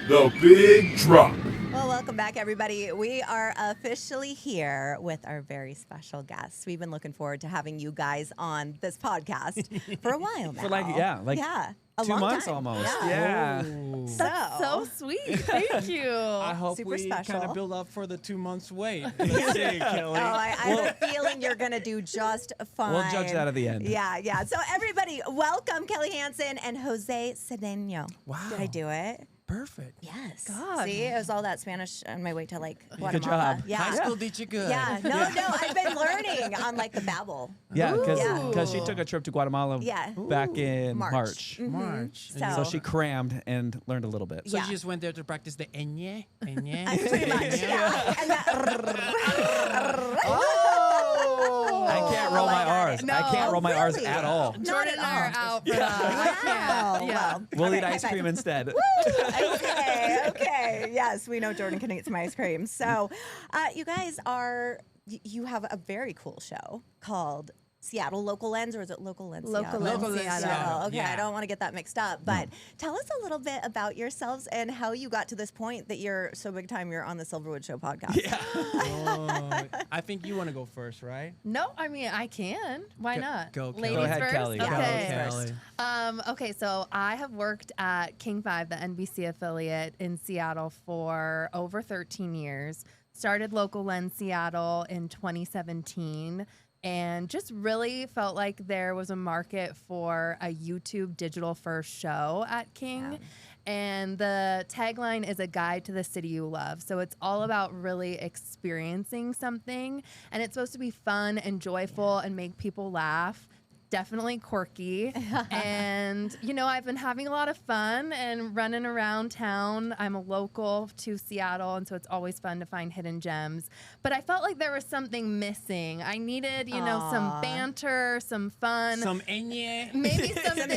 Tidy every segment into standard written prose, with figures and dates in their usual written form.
The Big Drop. Well, welcome back, everybody. We are officially here with our very special guests. We've been looking forward to having you guys on this podcast for a while now. For a 2 long months time. almost. Yeah. Yeah. So, So sweet. Thank you. I hope Super we special. kind of build up for the 2 months wait. Let's see, Kelly. I have a feeling you're going to do just fine. We'll judge that at the end. Yeah. So, everybody, welcome Kelly Hansen and Jose Cedeno. Wow. Did I do it? Perfect. Yes. God. See, it was all that Spanish on my way to Guatemala. Good job. Yeah. High school did you good. Yeah, no, I've been learning on the Babbel. Yeah, Ooh. because she took a trip to Guatemala Yeah. back in March. March. March. So- So she crammed and learned a little bit. So Yeah. you just went there to practice the enye? Pretty much, yeah. And that, I can't roll my R's. No. I can't roll my R's Really? at all. Jordan and I are out for that. wow. Yeah. Well, We'll okay, eat ice high cream five. instead. Okay. Yes, we know Jordan can eat some ice cream. So, you guys you have a very cool show called Seattle Local Lens, or is it Local Lens? Local Seattle? Lens Local Lens Seattle. Okay, Yeah. I don't want to get that mixed up, but tell us a little bit about yourselves and how you got to this point that you're so big time you're on the Silverwood Show podcast. Yeah. I think you want to go first, right? No, I mean, I can. Why not? go, Kelly. Ladies Go ahead, first? Kelly. Yeah, Okay. ladies first. Okay, so I have worked at King 5, the NBC affiliate in Seattle for over 13 years. Started Local Lens Seattle in 2017 and just really felt like there was a market for a YouTube digital first show at King. Yeah. And the tagline is a guide to the city you love. So it's all about really experiencing something. And it's supposed to be fun and joyful and make people laugh. Definitely quirky. And, I've been having a lot of fun and running around town. I'm a local to Seattle, and so it's always fun to find hidden gems. But I felt like there was something missing. I needed, some banter, some fun. Some enye. Maybe something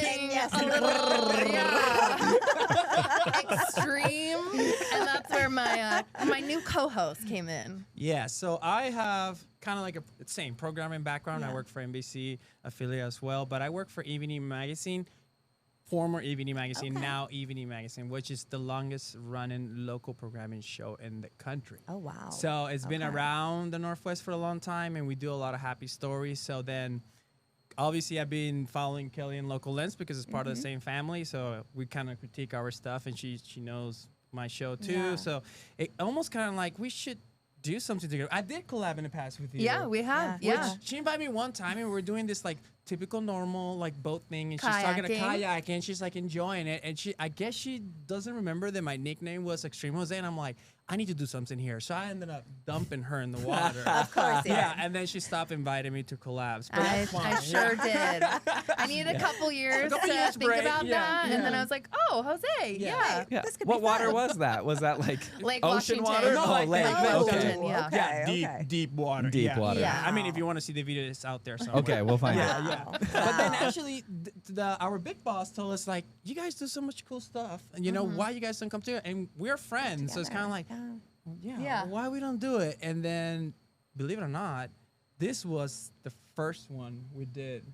a little extreme. And that's where my new co-host came in. Yeah, so I have kind of like a same programming background. Yeah. I work for NBC affiliate as well, but I work for Evening Magazine, former Evening Magazine, Okay. now Evening Magazine, which is the longest running local programming show in the country. Oh, wow. So it's been Okay. around the Northwest for a long time, and we do a lot of happy stories. So then, obviously, I've been following Kelly in Local Lens because it's part of the same family. So we kind of critique our stuff, and she knows my show too. Yeah. So it almost kind of like we should do something together. I did collab in the past with you. Yeah, we have. Yeah. Yeah. She invited me one time, and we were doing this typical normal boat thing, and she's talking to Kayaking. kayak, and she's enjoying it, and I guess she doesn't remember that my nickname was Extreme Jose, and I'm like, I need to do something here, so I ended up dumping her in the water. Of course, Yeah, and then she stopped inviting me to collabs. But I that's fine. sure did. I needed a couple years Couple to years think break, about yeah, that, and then yeah. I was like, "Oh, Jose, yeah, Yeah. This could What be water fun. was that? Was that like Lake ocean Washington. water? No, Oh, like lake. Lake Okay. Washington, yeah. Yeah, Okay. deep water. Deep yeah. water. Yeah. I mean, if you want to see the video, it's out there somewhere. Okay, we'll find Yeah, out. yeah. Wow. But then actually, our big boss told us you guys do so much cool stuff, and why you guys don't come together? And we're friends, so it's kind of like, Yeah. why we don't do it? And then, believe it or not, this was the first one we did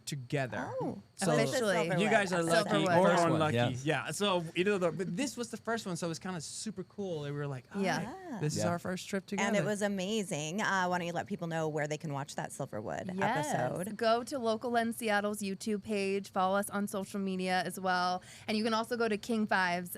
together. Oh, So Officially. you guys are lucky Silverwood. or First one, unlucky. yes. Yeah. So either but this was the first one, so it was kind of super cool. And we were like, oh, Yeah. this is Yeah. our first trip together. And it was amazing. Why don't you let people know where they can watch that Silverwood episode? Go to Local Lens Seattle's YouTube page. Follow us on social media as well. And you can also go to King 5's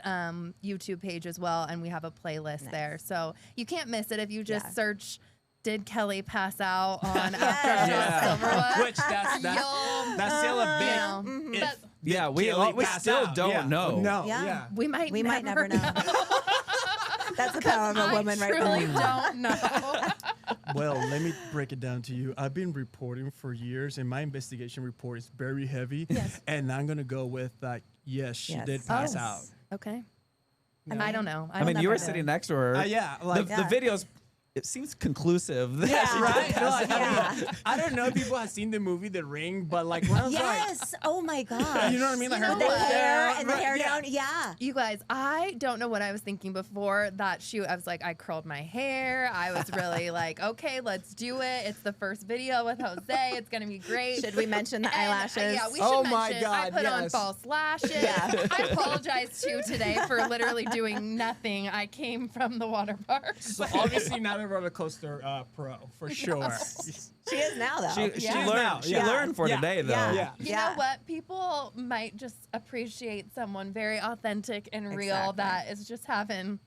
YouTube page as well. And we have a playlist there. So you can't miss it if you just Yeah. search, did Kelly pass out on Yes. Aftershock Silverwood? Which that's You'll- still a big. you know, If Yeah, did we Kelly still pass out? don't Yeah. know. No. Yeah. Yeah. we might We might never know. That's the power of a woman I right truly there. don't know. Well, let me break it down to you. I've been reporting for years, and my investigation report is very heavy. Yes. And I'm gonna go with yes, she Yes. did pass Oh. out. Okay. No. I don't know. I mean, you never were know. sitting next to her. Yeah, the, like the video's it seems conclusive. that Yeah. she did Right? No, pass I, out. Yeah. I don't know if people have seen the movie The Ring, but like when I was Yes. Oh my gosh. you know what I mean? Like You her know The what? hair and the right, hair yeah. down. Yeah. You guys, I don't know what I was thinking before that shoot. I was like, I curled my hair. I was really like, okay, let's do it. It's the first video with Jose. It's gonna be great. Should we mention the And, eyelashes? yeah, we should Oh my mention. I God, put on yes. false lashes. Yeah. I apologize too today for literally doing nothing. I came from the water park. so obviously not a roller coaster pro for sure. She is now, though. She Yeah. learned. now, She yeah. learned for Yeah. today, though. Yeah. Yeah. You Yeah. know what? People might just appreciate someone very authentic and real Exactly. that is just having.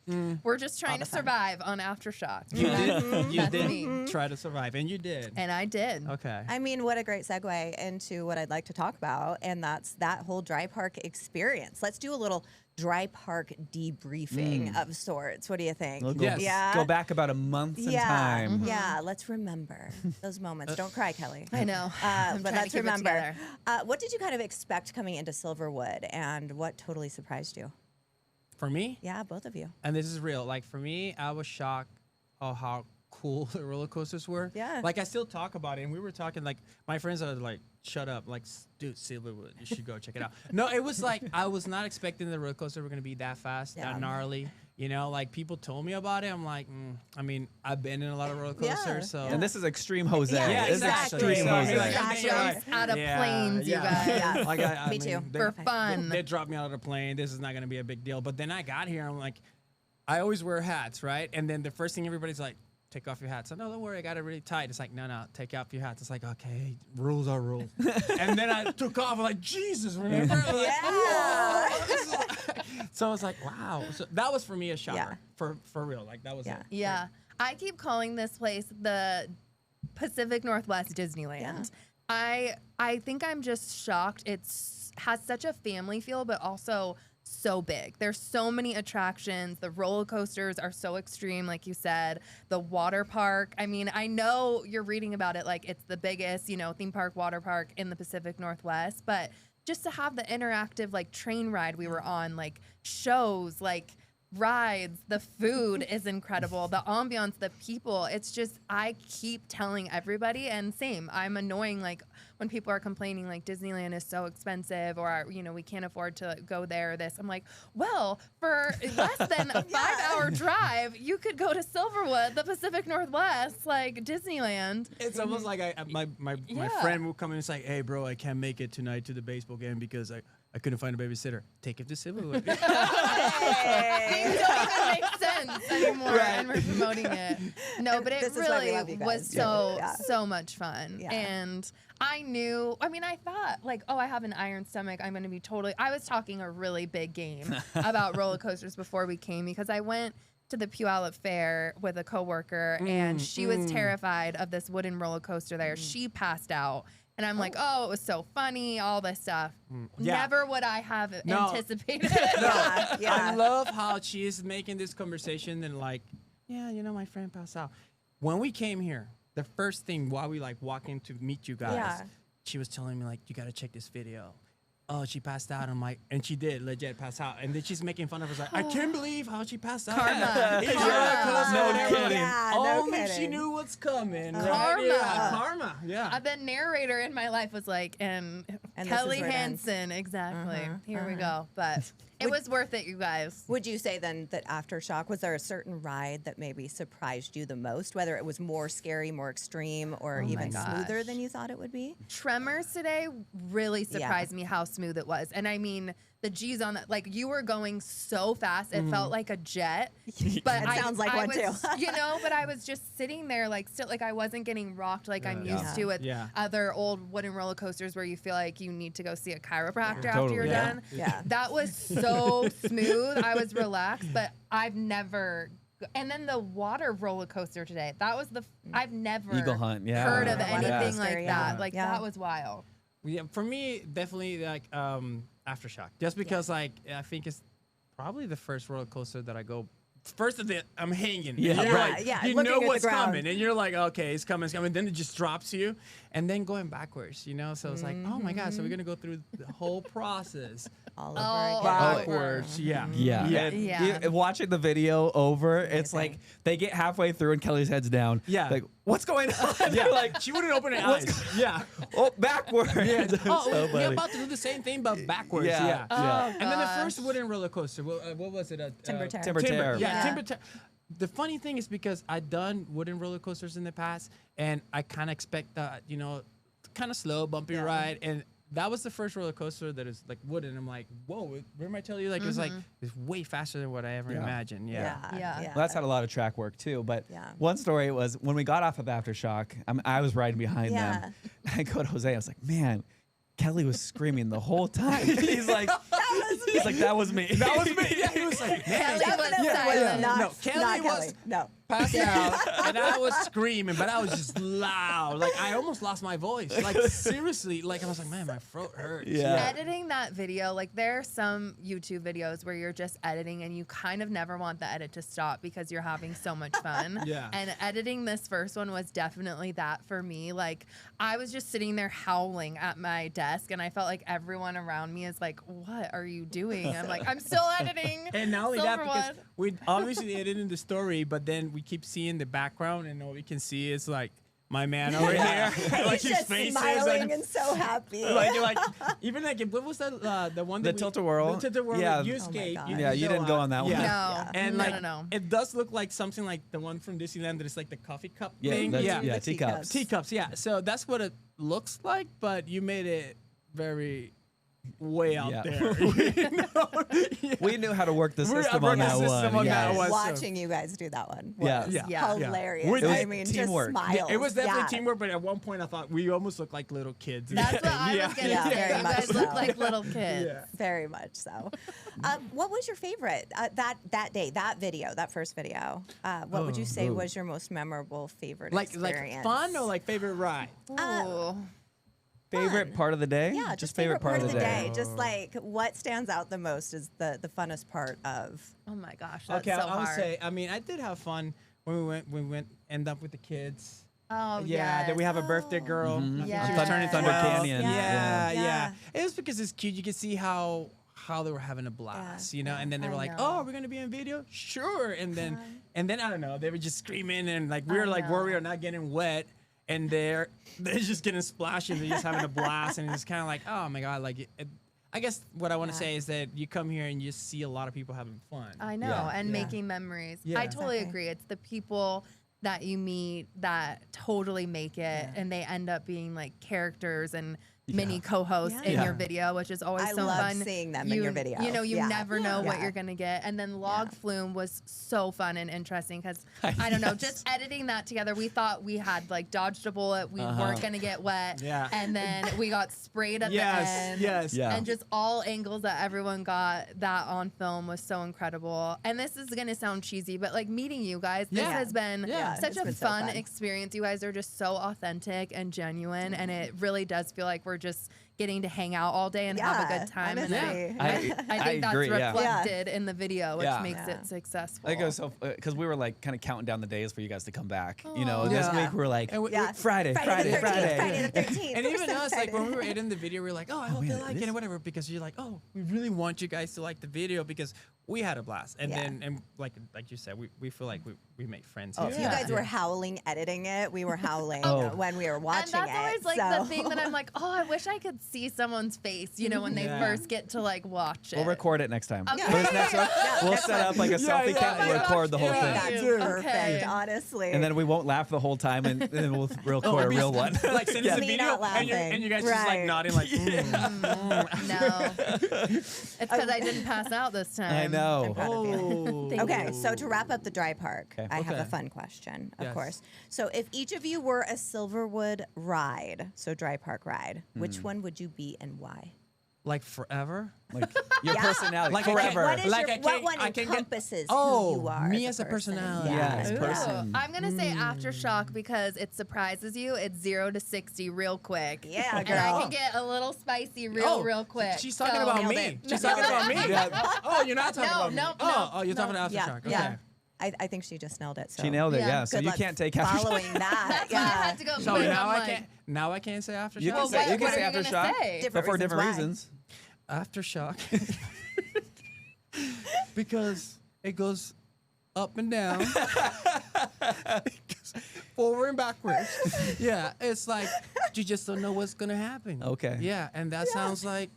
We're just trying the to time. survive on Aftershock. You Mm-hmm. did. You That's did me. try to survive, and you did. And I did. Okay. I mean, what a great segue into what I'd like to talk about, and that's that whole dry park experience. Let's do a little dry park debriefing of sorts. What do you think? We'll go, Yes. Yeah. go back about a month in Yeah, time. yeah. Let's remember those moments. Don't cry, Kelly. I know. I'm But trying to let's keep it remember. together. What did you kind of expect coming into Silverwood, and what totally surprised you? For me, Yeah, both of you. and this is real. Like for me, I was shocked of how cool the roller coasters were. Yeah. Like I still talk about it, and we were talking like my friends are like, "Shut up!" Like, dude, Silverwood, you should go check it out. No, it was like I was not expecting the roller coaster were gonna be that fast, Yeah. that gnarly. You know, like people told me about it. I'm like, I mean, I've been in a lot of roller coasters, Yeah. so. And this is extreme Jose. Yeah, This is exactly. extreme So, I mean, Jose. like, Yeah. I'm thinking, Jumps like, out of planes, you guys. Yeah. Like, I Me mean, too. they- For fun. They dropped me out of the plane. This is not gonna be a big deal. But then I got here. I'm like, I always wear hats, right? And then the first thing everybody's like, take off your hats. So no, don't worry, I got it really tight. It's like, no, take off your hats. It's like, okay, rules are rules. And then I took off. I'm like, Jesus, remember? I'm like, Yeah. "Whoa." This is like- so I was like, wow. So that was for me a shocker. Yeah. For real. Like that was Yeah. it. Yeah. I keep calling this place the Pacific Northwest Disneyland. I think I'm just shocked. It's has such a family feel, but also so big. There's so many attractions. The roller coasters are so extreme, like you said. The water park. I mean, I know you're reading about it like it's the biggest, theme park, water park in the Pacific Northwest, but just to have the interactive like train ride we were on, like shows, like rides, the food is incredible, the ambiance, the people. It's just, I keep telling everybody, and same, I'm annoying like when people are complaining like Disneyland is so expensive, or we can't afford to go there or this. I'm like, well, for less than a 5-hour drive, you could go to Silverwood, the Pacific Northwest, like Disneyland. It's almost like my Yeah. friend will come in and say, hey, bro, I can't make it tonight to the baseball game because I couldn't find a babysitter. Take him to Silverwood. Things don't even make sense anymore, and we're promoting it. No, but it This is why we really love you guys, was too. so Yeah. so much fun. Yeah. And I knew, I thought like, oh, I have an iron stomach. I'm going to be totally, I was talking a really big game about roller coasters before we came, because I went to the Puyallup Fair with a coworker, and she was terrified of this wooden roller coaster there. She passed out. And I'm like, oh, it was so funny, all this stuff. Yeah. Never would I have No. anticipated. Yeah. Yeah. I love how she is making this conversation and like, yeah, my friend passed out. When we came here, the first thing while we like walk in to meet you guys, Yeah. she was telling me like, you got to check this video. Oh, she passed out. I'm like, and she did legit pass out. And then she's making fun of us like, I can't believe how she passed out. Karma. It's Karma. your cousin. No And kidding. like, Yeah, no only she kidding. knew what's coming. Karma. Right? Yeah, karma. Yeah. The narrator in my life was like, and And this Kelly is where it ends. Hansen, exactly. Here we go. But it was worth it, you guys. Would you say then that Aftershock, was there a certain ride that maybe surprised you the most, whether it was more scary, more extreme, or even gosh. smoother than you thought it would be? Tremors today really surprised me how smooth it was. And I mean, the G's on that, like you were going so fast, it felt like a jet. But That sounds like one was, too. but I was just sitting there like still, like I wasn't getting rocked like I'm Yeah. used to with Yeah. other old wooden roller coasters where you feel like you need to go see a chiropractor after Totally. you're Yeah. done. Yeah. That was so smooth. I was relaxed, but I've never. And then the water roller coaster today. That was I've never Eagle Hunt, yeah. heard of Yeah. anything Water like coaster, that. yeah. Like Yeah. that was wild. Yeah, for me, definitely like Aftershock. Just because like I think it's probably the first roller coaster that I go first of it, I'm hanging. Yeah, And you're right. like, Yeah, you looking know at the what's ground. coming, and you're like, okay, it's coming, it's coming. Then it just drops you, and then going backwards, you know. So it's like, oh my god, so we're gonna go through the whole process All Oh, over again. backwards. Yeah, Yeah. yeah. And Yeah. watching the video over, it's Amazing. like they get halfway through and Kelly's head's down. Yeah. Like, what's going on? Yeah, They're like, she wouldn't open her eyes. Yeah. oh, backwards. Yeah. It's Oh, so we're funny. about to do the same thing, but backwards. Yeah. Yeah. Yeah. And then the gosh. first wooden roller coaster. What was it? Timber Terror. Timber Terror. Yeah, Yeah. Timber Terror. The funny thing is because I've done wooden roller coasters in the past, and I kind of expect that, you know, kind of slow, bumpy Yeah. ride, and that was the first roller coaster that is like wooden. I'm like, whoa! Remember I tell you, like it was like it's way faster than what I ever Yeah. imagined. Yeah. Yeah. Well, that's had a lot of track work too. But Yeah. one story was when we got off of Aftershock, I was riding behind Yeah. them. I go to Jose. I was like, man, Kelly was screaming the whole time. He's like, he's like, that was me. That was me. Yeah, he was like, man, Kelly was Definitely silent. not, No, Kelly not was- Kelly. No. passed out, and I was screaming, but I was just loud. Like I almost lost my voice. Like seriously, like I was like, man, my throat hurts. Yeah. Editing that video, like there are some YouTube videos where you're just editing and you kind of never want the edit to stop because you're having so much fun. Yeah. And editing this first one was definitely that for me. Like I was just sitting there howling at my desk and I felt like everyone around me is like, what are you doing? I'm like, I'm still editing. And not only that, because Silverwood. we obviously edited the story, but then we keep seeing the background, and all we can see is like my man over here, like He's his just face smiling is and so happy. like even like what was that the one The that tilt-a-whirl? the tilt-a-whirl Yeah. that you Oh my escaped. God. Yeah, you didn't go on that one. No, Yeah. And no, like no. it does look like something like the one from Disneyland that is like the coffee cup Yeah, thing. that's- Yeah, yeah, The teacups. teacups. Yeah, so that's what it looks like, but you made it very way out Yeah. there. You know? Yeah. We knew how to work the We system worked on the that system one. on that yes. one. Watching you guys do that one was Yeah. Yeah. Yeah. hilarious. It was I mean, teamwork. just Yeah, smiles. it was definitely Yeah. teamwork, but at one point I thought we almost looked like little kids. That's what I Yeah. was gonna Yeah, say. very You much guys look so. like little kids. Yeah. Very much so. What was your favorite that day, that video, that first video? What would you say was your most memorable favorite Like experience? fun or like favorite ride? Ooh. Favorite part of the day? Yeah, just favorite part of the day. Just Oh. like what stands out the most is the funnest part of. Oh my gosh, that's Okay, so I would hard. say. I mean, I did have fun when we went end up with the kids. Oh Yeah, then we yes. have a birthday girl. Mhm. I think Yeah. she was turning Thunder 12. Canyon. Yeah, Yeah. yeah. It was because it's cute. You can see how they were having a blast, you know. And then they I were like, know. "Oh, we're gonna be in video, sure." And then Uh-huh. I don't know. They were just screaming and like we I were like know. worried of not getting wet. And they're just getting splashed and they're just having a blast. And it's kind of like, oh my god, like I guess what I want to Yeah. say is that you come here and you see a lot of people having fun. I know, Yeah. and Yeah. making memories. Yeah. I totally Exactly. agree. It's the people that you meet that totally make it, and they end up being like characters and mini co-hosts in Yeah. your video, which is always I so love fun. seeing them in your video. You know, you Yeah. never know what Yeah. you're gonna get. And then Log Flume was so fun and interesting because I don't know, just editing that together, we thought we had like dodged a bullet, we weren't gonna get wet, Yeah. and then we got sprayed at the Yes, end. yes. Yeah. And just all angles that everyone got that on film was so incredible. And this is gonna sound cheesy, but like meeting you guys, this Yeah. has been Yeah. such It's a been so fun fun. experience. You guys are just so authentic and genuine, and it really does feel like we're just getting to hang out all day and have a Yeah, good time. honestly. And I I think that's agree, yeah. reflected in the video, which Yeah. makes Yeah. it successful. I think it was so because we were like kind of counting down the days for you guys to come back. You know, Aw. this Yeah. week we were like And we- Yeah. Friday, Friday the 13th. Friday. Friday the 13th. And We're even so us, like when we were excited. editing the video, we were like, "Oh, I hope they man, like it this- or whatever," because you're like, "Oh, we really want you guys to like the video because we had a blast." And Yeah. then, and like you said, we feel like we made friends. Oh, here. if you guys were howling editing it, we were howling Oh. when we were watching and that's always it. like so. the thing that I'm like, oh, I wish I could see someone's face, you know, when they Yeah. first get to like watch it. We'll record it next time. Okay. For this next one, Yeah, we'll next set one. up like a Yeah, selfie yeah, cam and yeah. record the whole Yeah, thing. that's Okay. perfect, honestly. And then we won't laugh the whole time, and then we'll record a real one. Like send us Yeah. a Me video, not and you guys just like laughing. nodding, like, No, it's because I didn't pass out this time. I know. I'm proud of you. "Oh." Thank Okay, so to wrap up the dry park, Okay. I have a Okay. fun question, of Yes. course. So if each of you were a Silverwood ride, so dry park ride, Hmm. which one would you be and why? Like forever. Like your Yeah. personality, Like I can't- forever. What is Like your, I what can't- one I can get- encompasses Oh, who you are me as as a person? personality. Yeah, as a Ooh. person. I'm gonna say Aftershock because it surprises you. It's 0 to 60 real quick. Yeah, And I girl. can get a little spicy Oh, real quick. She's talking So- about Nailed me. it. She's talking about me. Yeah. Oh, you're not talking No, about me. no, Oh, no, oh, you're talking no. about Yeah, Aftershock. yeah. Okay. I think she just nailed it. So She nailed it. Yeah. Yeah. So good you luck can't take Aftershock. following that. That's why I had to go. So put it now on, I like- can't. Now I can't say Aftershock. You can Well, say, what- you can what say are you gonna Aftershock, say? but for different reasons reasons. Aftershock. Because it goes up and down. It goes forward and backwards. Yeah, it's like you just don't know what's gonna happen. Okay. Yeah, and that sounds like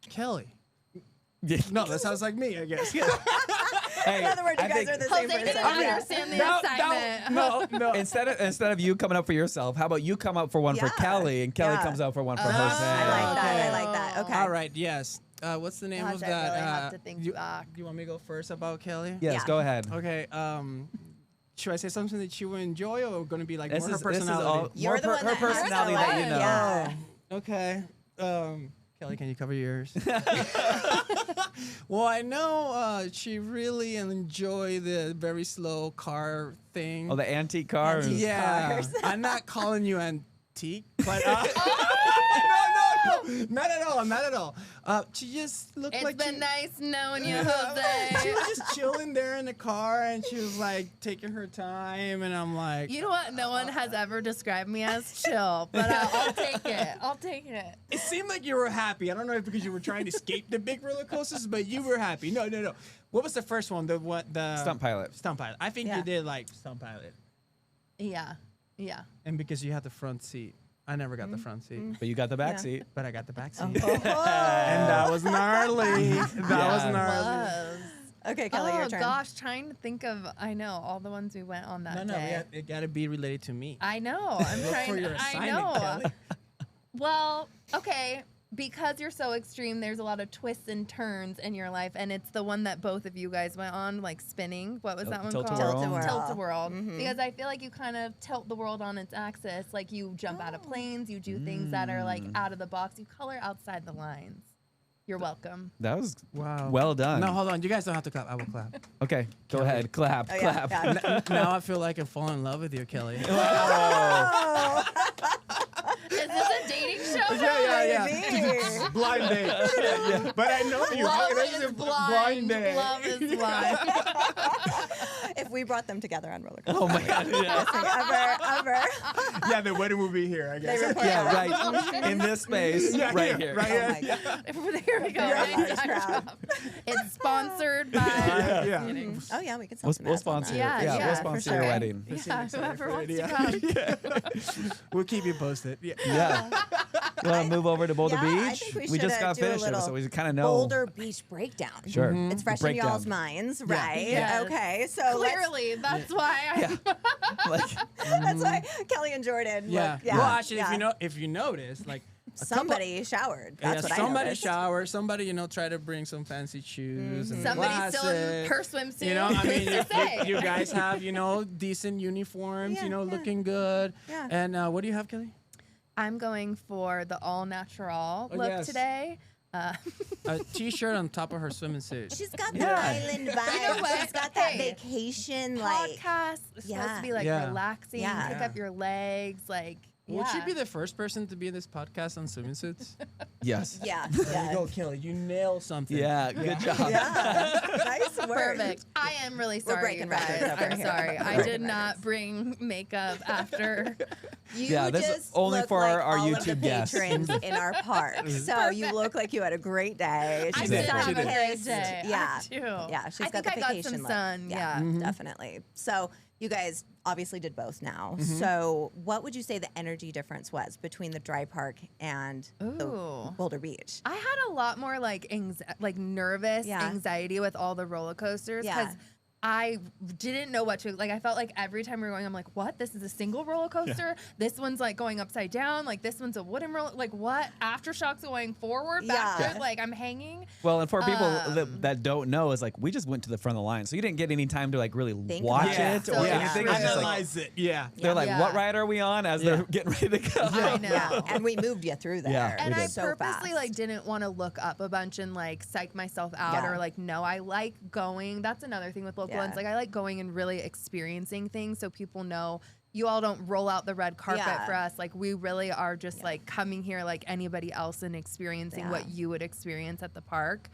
Kelly. Yeah. No, that sounds like me, I guess. Hey, In other words, you I guys think- are the Jose same didn't person. understand the excitement. no. Instead of you coming up for yourself, how about you come up for one for Yeah. Kelly, and Kelly Yeah. comes up for one for I Jose? like that. I like that. Okay. All right, yes. What's the name Gosh, of I that? really have to think you, back. you want me to go first about Kelly? Yes, Yeah. go ahead. Okay. Should I say something that she would enjoy, or going to be like This more her is all personality? You're more the one her that has to personality that you like- know. Yeah. Okay. Kelly, can you cover yours? Well, I know she really enjoy the very slow car thing. Oh, the antique car. Antique. yeah. cars. I'm not calling you antique, but no, not at all, not at all. She just looked It's like been she, nice knowing you, she Jose. was just chilling there in the car, and she was like taking her time, and I'm like, You know what? No one has ever described me as chill, but I'll take it. I'll take it. it seemed like you were happy. I don't know if because you were trying to escape the big roller coasters, but you were happy. No. What was the first one? The Stunt pilot. Stunt pilot. I think Yeah. you did like stunt pilot, Yeah. and because you had the front seat. I never got the front seat, But you got the back Yeah. seat. but I got the back seat, Oh. and that was gnarly. That was Yeah. gnarly. Was. Okay, Kelly, Oh your turn. gosh, trying to think of I know all the ones we went on that No, day. it got to be related to me. I know. I'm Look trying. for your I assignment, know. Kelly. Well, okay. Because you're so extreme, there's a lot of twists and turns in your life, and it's the one that both of you guys went on, like spinning. What was that one called? Tilt-a-whirl. Tilt-a-whirl. Mhm. Because I feel like you kind of tilt the world on its axis. Like you jump out of planes, you do things that are like out of the box. You color outside the lines. You're welcome. That was Wow. well done. No, hold on. You guys don't have to clap. I will clap. Okay, go ahead. Clap, Oh, yeah, clap. yeah. Now I feel like I fall in love with you, Kelly. Oh, Is this a dating show? maybe. Blind date. But I know you. Love This is a blind. date. Love is blind. If we brought them together on roller coaster. Oh my God. Yeah. ever. Yeah, the wedding will be here, I They guess. record Yeah, that. right. In this space, Yeah, right yeah, here. right Oh here. my God. Here we go. You're a Right large side crowd. drop. It's sponsored by. Yeah. Kidding. Oh yeah, we can We'll, some we'll ads on sponsor. that. Yeah, we'll for sponsor sure. your wedding. Yeah, whoever wants to Yeah. come. We'll keep you posted. Yeah. Yeah. You want to move over to Boulder Yeah, I Beach? think we just should, got do a finished, little so we kind of know. Boulder Beach breakdown. Sure. It's fresh in Breakdown. y'all's minds, right? Yes. Okay, so Clearly, that's why I. Yeah. Like, that's why Kelly and Jordan. Yeah. Look, yeah. Well, actually, yeah. if you notice, like somebody showered. That's what I somebody noticed. showered. Somebody, try to bring some fancy shoes and Somebody's still in glasses. her swimsuit. You know, I mean, Who's to say? you guys have, decent uniforms, Yeah, yeah. looking good. Yeah. And what do you have, Kelly? I'm going for the all natural Oh, look yes. today. A t-shirt on top of her swimming suit. She's got the Yeah. island vibe. You know what? She's got that Hey, vacation, like. Podcast is supposed Yeah. to be like Yeah. relaxing, Yeah. pick up your legs, like. Would yeah. you be the first person to be in this podcast on swimming suits? yes. Yeah. There Yeah. you go, Kelly. You nailed something. Yeah, good job. Yeah. Nice work. Perfect. I am really sorry, breaking you guys. records over I'm here. sorry. I Breaking did not bring makeup after. You Yeah, this is just only look for like our all of the YouTube guests. patrons in our park. So you look like you had a great day. I She's did. did have She a did. great pissed. day. Yeah. I do. Yeah, she's I got think the I got vacation some look. sun. Yeah. Definitely. So you guys obviously did both now. Mm-hmm. So what would you say the energy difference was between the dry park and the Ooh. Boulder Beach? I had a lot more like nervous Yeah. anxiety with all the roller coasters Yeah. because I didn't know what to like. I felt like every time we were going, I'm like, what? This is a single roller coaster. This one's like going upside down. Like this one's a wooden roller. Like what? Aftershock's going forward, backward. Yeah. Like I'm hanging. Well, and for people Um, that don't know, is like we just went to the front of the line, so you didn't get any time to like really Think watch about it it. or So anything. true. It's just like, Analyze it. Yeah. they're like, Yeah. "What ride are we on?" As Yeah. they're getting ready to go. I know. Yeah, and we moved you through there. Yeah, And we I did. So purposely fast. like didn't want to look up a bunch and like psych myself out Yeah. or like no, I like going. That's another thing with local Yeah. ones. Like I like going and really experiencing things so people know you all don't roll out the red carpet Yeah. for us. Like we really are just Yeah. like coming here like anybody else and experiencing Yeah. what you would experience at the park.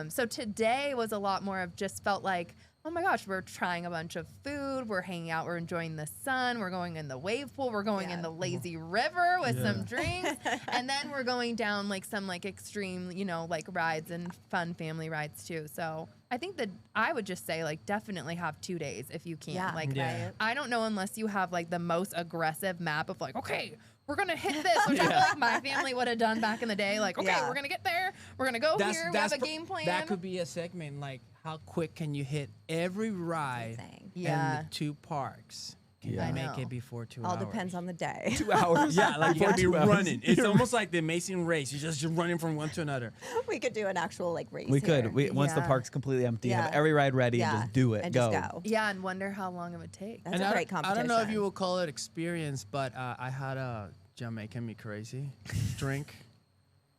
So today was a lot more of just felt like oh my gosh, we're trying a bunch of food, we're hanging out, we're enjoying the sun, we're going in the wave pool, we're going in the lazy river with some drinks, and then we're going down like some like extreme, you know, like rides and fun family rides too. So I think that I would just say like definitely have 2 days if you can. Yeah. Like Yeah. I don't know unless you have like the most aggressive map of like, okay, we're gonna hit this, which I feel like my family would have done back in the day. Like, okay, Yeah. we're gonna get there, we're gonna go here, we have a game plan. That could be a segment, like how quick can you hit every ride Yeah. in the 2 parks? Can Yeah. you I make know. it before 2 All hours? depends on the day. 2 hours. Yeah, like you gotta be 2 hours. running. It's almost like the Amazing Race. You're just running from one to another. We could do an actual like race. We here. could. Once the Yeah. park's completely empty, have Yeah. every ride ready and Yeah. just do it. And go. just go. Yeah, and wonder how long it would take. That's And a I great don't- competition. I don't know if you will call it experience, but I had a Jamaican Me Crazy drink,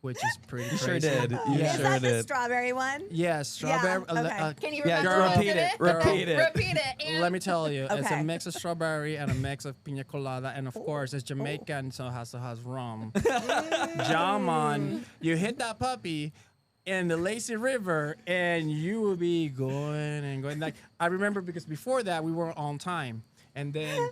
which is pretty You crazy. sure did. You Is sure that the did. strawberry one? Yeah, strawberry. okay. Can you Yeah, remember girl, what repeat it, repeat it. Repeat it. And Let me tell you, it's Okay. a mix of strawberry and a mix of pina colada, and of course, it's Jamaican, so has rum. Jam on. You hit that puppy in the lazy river, and you will be going and going. Like I remember because before that we weren't on time, and then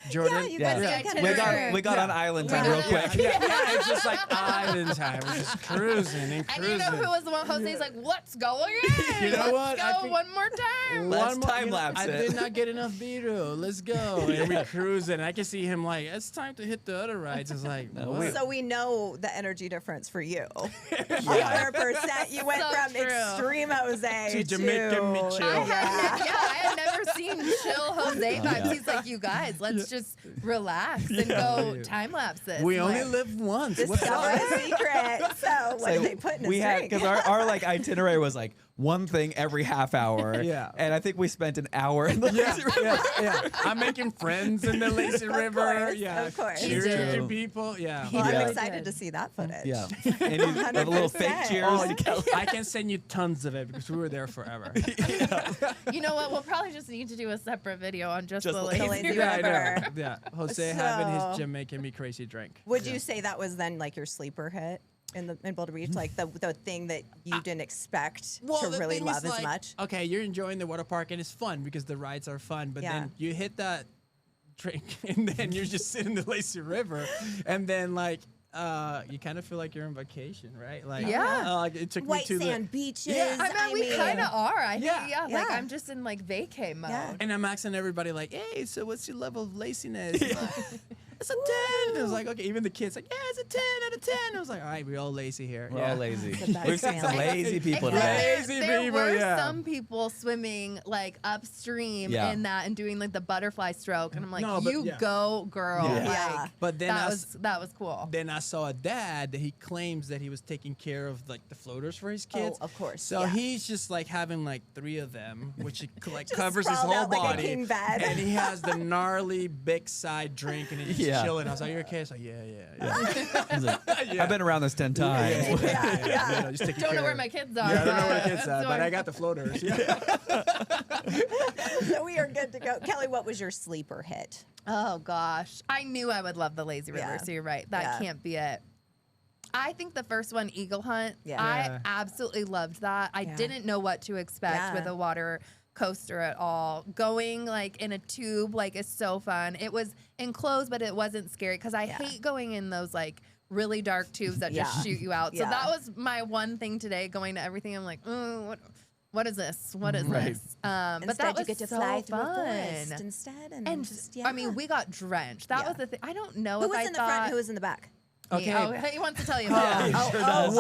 Jordan. you Yeah. guys Yeah. got We kinda got we got on island time real quick. Yeah, it's just like island time. We're just cruising and And cruising. you know who was the one? Jose's like, let's go again. You know let's what? I go think- one more time. Let's One more- time you know, lapse I it. did not get enough Vito. Let's go. And we're cruising. I can see him like, it's time to hit the other rides. It's like, No, what? So we know the energy difference for you. 100%. You went So from true. extreme Jose To Jamaican Mitchell. I had never seen chill Jose vibes. Yeah. He's like, you guys, let's just relax and go time lapse this. we I'm only like, live once. What's Discover up? the secret. So what did they put in his we had drink? because our like itinerary was like one thing every half hour. Yeah. And I think we spent an hour in the lazy river. Yeah. I'm making friends in the lazy river. course, Yeah. of course. Cheering True. to people. Yeah. Well, Yeah. I'm excited to see that footage. Yeah. And you have a little fake 100%. cheers. Oh, I can send you tons of it because we were there forever. you know what? We'll probably just need to do a separate video on just Just the the lazy lazy river. Yeah, I river. know. Yeah. Jose having So- his Jamaican Me Crazy drink. Would you say that was then like your sleeper hit in Boulder Beach? Like the thing that you didn't expect to the really thing is, love as like, much? Okay, you're enjoying the water park and it's fun because the rides are fun, but Yeah. then you hit that drink and then you're just sitting in the lazy river, and then like you kind of feel like you're on vacation, right? Like Yeah. like it took White me to sand the beaches. Yeah. I mean, we kind of are. I think, Yeah. yeah. Like, Yeah. I'm just in, like, vacay mode. Yeah. and I'm asking everybody like, hey, so what's your level of laziness? It's a 10. And it was like, okay, even the kids like, yeah, it's a 10 out of 10. I was like, all right, we're all lazy here. We're yeah. all lazy. the best We've seen some feeling. lazy people Except today. Lazy there people, were yeah. some people swimming like upstream Yeah. in that and doing like the butterfly stroke, and I'm like, No, but you yeah. go, girl. Yeah. Like, Yeah. But then that was cool. then I saw a dad that he claims that he was taking care of like the floaters for his kids. Oh, of course. So yeah. he's just like having like 3 of them, which he, like Just covers his sprawled whole out like a body. king bed. And he has the gnarly big side drink and he's just Yeah. chilling. I was like, "You okay?" It's like, "Yeah." He's like, Yeah. I've been around this 10 times. Yeah. Just taking Don't care know where of- my kids are. Yeah, I don't know where but- the kids are, so but I got the floaters. Yeah. So we are good to go. Kelly, what was your sleeper hit? Oh gosh, I knew I would love the lazy river. Yeah. So you're right. That Yeah. can't be it. I think the first one, Eagle Hunt. Yeah. I Yeah. absolutely loved that. I Yeah. didn't know what to expect Yeah. with a water coaster at all. Going like in a tube like is so fun. It was enclosed, but it wasn't scary because I Yeah. hate going in those like really dark tubes that Yeah. just shoot you out. So Yeah. that was my one thing today. Going to everything, I'm like, what is this? What is Right. this? But Instead, that was you get to so fly through a fun. forest instead, and just I mean, we got drenched. That Yeah. was the thing. I don't know who if was I in the thought. front? Who was in the back? Me. Okay. Oh, he wants to tell you. Yeah, about he it. sure does.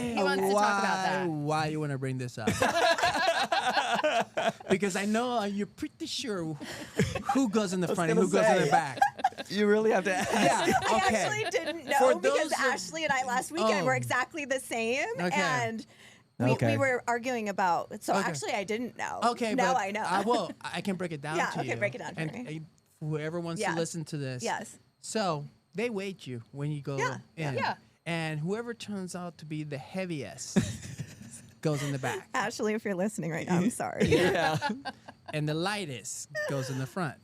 He wants to talk about that. Why you want to bring this up? Because I know you're pretty sure who goes in the front and who gonna goes in say. the back. You really have to ask. Yeah. I Okay. actually didn't know For because those of- Ashley and I last weekend Oh. were exactly the same, Okay. and Okay. we were arguing about. So Okay. actually, I didn't know. Okay, now but I know. I can break it down Yeah, to okay, you. break it down for and me. Whoever wants Yeah. to listen to this. Yes. So they weight you when you go Yeah, in. yeah. And whoever turns out to be the heaviest goes in the back. Ashley, if you're listening right now, I'm sorry. Yeah. And the lightest goes in the front.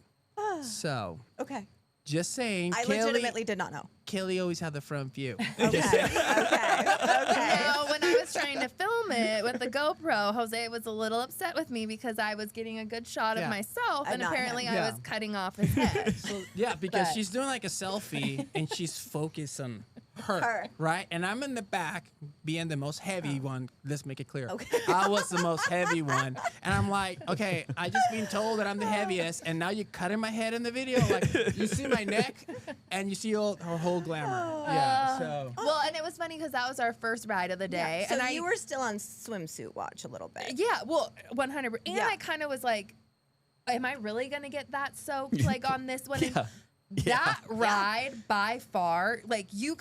So Okay. just saying, I legitimately did not know. Kelly always had the front view. Okay. Okay. Okay. No, when I was trying to film it with the GoPro, Jose was a little upset with me because I was getting a good shot of myself, and not apparently him. I was cutting off his head. So, because But- she's doing like a selfie and she's focused on her, Her. right? And I'm in the back being the most heavy one. Let's make it clear. Okay. I was the most heavy one. And I'm like, okay, I just been told that I'm the heaviest, and now you're cutting my head in the video. Like, you see my neck, and you see her whole glamour. Yeah, so. Well, and it was funny because that was our first ride of the day. So and you were still on swimsuit watch a little bit. Yeah, well, 100%. And Yeah. I kind of was like, am I really going to get that soaked like on this one? And that ride by far, like you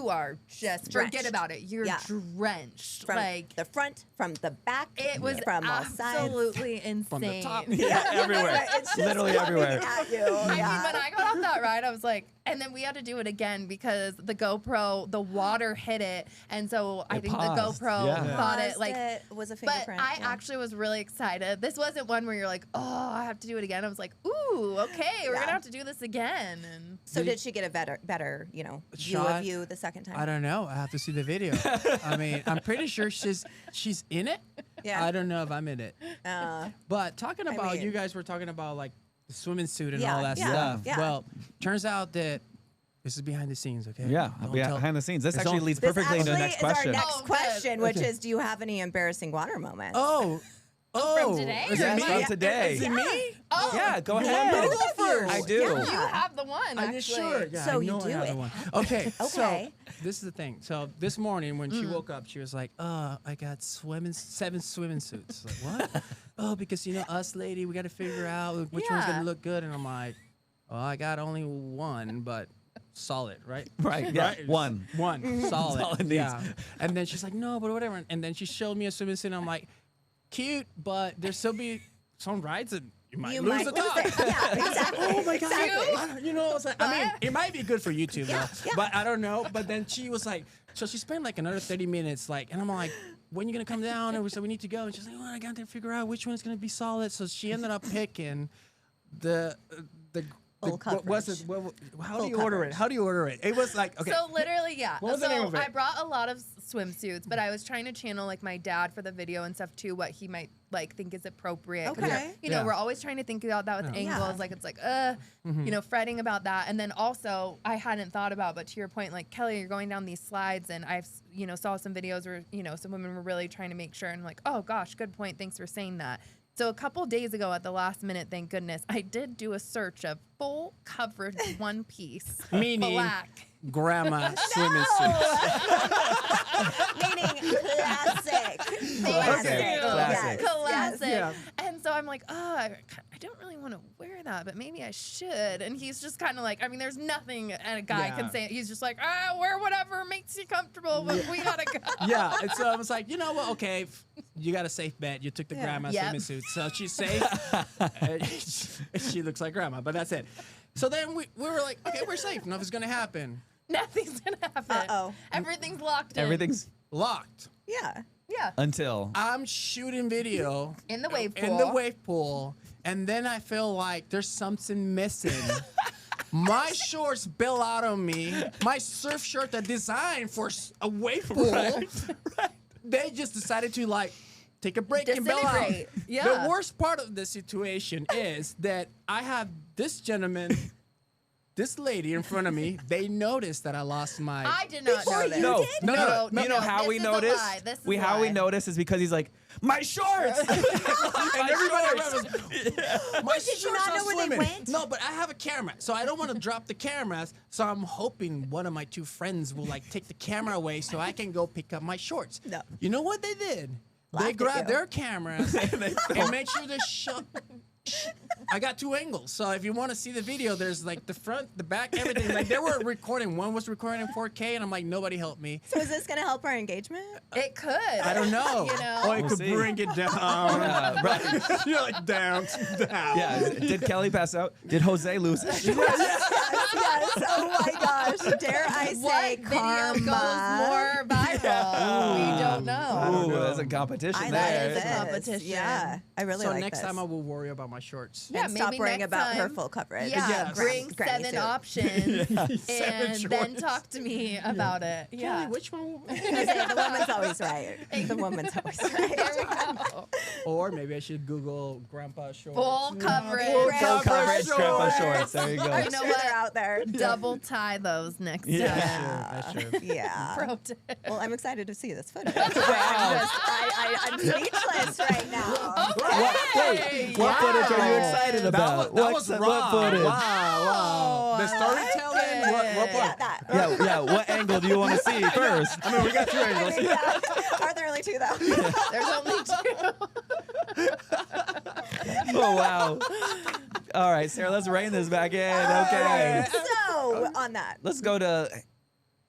are just, forget Drenched. about it. You're Yeah. drenched. From like the front, from the back, it was from all sides. absolutely insane. From the top. Yeah, everywhere. It's just Literally coming everywhere. At you. I mean, Yeah. when I got off that ride, I was like, and then we had to do it again because the GoPro, the water hit it, and so I It think paused. the GoPro Yeah. thought it Paused like. it was a But fingerprint. I yeah. actually was really excited. This wasn't one where you're like, oh, I have to do it again. I was like, ooh, okay, we're Yeah. gonna have to do this again. And So did she get a better, view Shot? of you the second time? I don't know. I have to see the video. I mean, I'm pretty sure she's in it. Yeah. I don't know if I'm in it. But talking about, mean- you guys were talking about like the swimming suit and Yeah, all that yeah, stuff. yeah. Well, turns out that this is behind the scenes, okay? Yeah, Don't behind the scenes. This It's actually all- leads This perfectly into the actually next is our question. next Oh, good. question, which is, do you have any embarrassing water moments? Oh, today is or it Yes, me? from today. Is it me? oh, Yeah, go You ahead. want me to go first? I do. Yeah. you have the one. Are you actually. sure? Yeah, So I you know do I have the it. one. Okay. So Okay. this is the thing. So this morning when she woke up, she was like, I got 7 swimming suits. Like, what? Oh, because us lady, we got to figure out which one's Yeah. gonna look good. And I'm like, I got only one, but solid, right? Right, yeah, Right? one. Solid. all it needs. Yeah. And then she's like, no, but whatever. And then she showed me a swimming suit, and I'm like, cute, but there'll still be some rides and you might You lose might the lose top. it. Yeah, exactly. Oh my god! Exactly. I don't- it's like, I mean, it might be good for YouTube, though, yeah. but I don't know. But then she was like, so she spent like another 30 minutes, like, and I'm like, when you gonna come down? And we said we need to go, and she's like, well, I got to figure out which one is gonna be solid. So she ended up picking the Full what was it? How do Full you order it? coverage. How do you order it? It was like, okay, So literally, yeah. What was the so name of it? I brought a lot of swimsuits, but I was trying to channel like my dad for the video and stuff too, what he might like think is appropriate. 'Cause, Okay. You know, Yeah. we're always trying to think about that with Yeah. angles. Yeah. Like it's like, fretting about that. And then also I hadn't thought about, but to your point, like Kelly, you're going down these slides, and I've saw some videos where some women were really trying to make sure, and I'm like, oh gosh, good point. Thanks for saying that. So a couple days ago at the last minute, thank goodness, I did do a search of full coverage one piece, Meaning black. grandma swimming suits. Meaning classic. Okay, classic. Classic. Yeah. And so I'm like, I don't really want to wear that, but maybe I should. And he's just kind of like, I mean, there's nothing a guy Yeah. can say. He's just like, wear whatever makes you comfortable, but we gotta go. Yeah, and so I was like, you know what? Okay, you got a safe bet. You took the Yeah. grandma Yep. swimming suit, so she's safe. And she looks like grandma, but that's it. So then we were like, okay, we're safe. Nothing's gonna happen. Nothing's gonna happen. Uh-oh. Everything's locked in. Everything's Locked. Yeah. Yeah. until. I'm shooting video In the wave in the pool. wave pool, and then I feel like there's something missing. My shorts spill out on me. My surf shirt that designed for a wave pool. They just decided to like take a break and bail out. Disintegrate. Yeah. The worst part of the situation is that I have this gentleman, this lady in front of me. They noticed that I lost my. I did not Before know you that. No, did? no. You know how this we is a noticed? lie. This is How we lie. noticed is because he's like, my shorts. and everybody shorts. around was, my did you shorts not are know where they swimming. went? No, but I have a camera, so I don't want to drop the cameras. So I'm hoping one of my two friends will like take the camera away so I can go pick up my shorts. No. You know what they did? Laughed They at grabbed you. their cameras and made sure they shot. I got 2 angles, so if you want to see the video, there's like the front, the back, everything. Like they were recording. One was recording in 4K, and I'm like, nobody helped me. So is this going to help our engagement? It could. I don't know. You know? Or it We'll could see. bring it down. Right. You're like down. Yeah. Did Kelly pass out? Did Jose lose it? Yes. Oh my gosh. Dare I What say video karma? goes more viral? We don't know. Ooh, that's a competition I there. like this. Competition. Yeah. I really So like next this. time I will worry about my shorts. and stop maybe worrying next about her time. full coverage. Yeah, Yes. bring Granny 7 suit. options and then choices. talk to me about it. Yeah. Which one? Jose, the woman's always right. The woman's always right. There we go. Or maybe I should Google grandpa shorts. Full coverage. Full Grandpa coverage, grandpa shorts. shorts. There you go. I'm You know sure what? they're out there. Double tie those next Yeah. time. That's true. Yeah. Pro tip. Well, I'm excited to see this footage. Wow. I'm speechless right now. What footage are you excited That about? was, that was What raw. footage? Wow. The storytelling. What Yeah, part? that. Yeah. What angle do you want to see first? I mean, we got 2 I angles. mean, yeah. Are there only 2 though? There's only 2. Oh wow. All right, Sarah, let's rein this back in. Okay. So on that.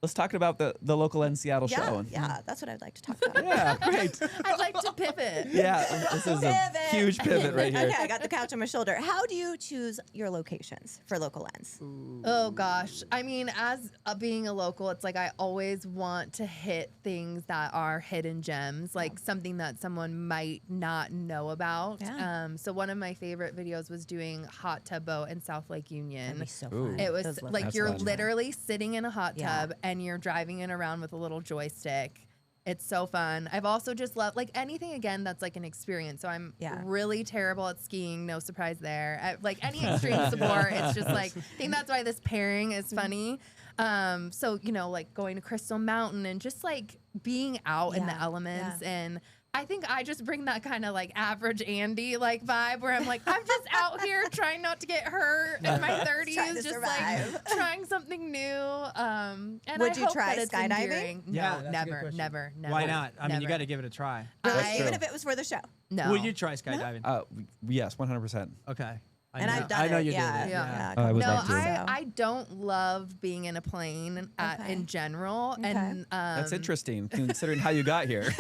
Let's talk about the local N Seattle Yeah, show. yeah, that's what I'd like to talk about. Yeah, great. I'd like to pivot. Yeah, this is a huge pivot right here. Okay, I got the couch on my shoulder. How do you choose your locations for local lens? Oh gosh. I mean, as being a local, it's like I always want to hit things that are hidden gems, like something that someone might not know about. Yeah. So one of my favorite videos was doing hot tub boat in South Lake Union. so Ooh. fun. It was Those look like That's you're fun. literally sitting in a hot Yeah. tub and you're driving it around with a little joystick. It's so fun. I've also just loved like anything again that's like an experience. So I'm really terrible at skiing. No surprise there. Like any extreme sport, it's just like I think that's why this pairing is funny. So you know, like going to Crystal Mountain and just like being out in the elements and. I think I just bring that kind of like average Andy like vibe where I'm like, I'm just out here trying not to get hurt in my 30s, Trying to just survive. like trying something new. And Would I you hope try that it's skydiving? endearing. Yeah, No, that's a good never, question. never. Why not? I mean, you never. got to give it a try. Even if it was for the show. No. Would you try skydiving? Yes, 100%. Okay. And I've done I know it. you Yeah, did it. yeah. I would No, like to. I don't love being in a plane in general. Okay. And That's interesting, considering how you got here.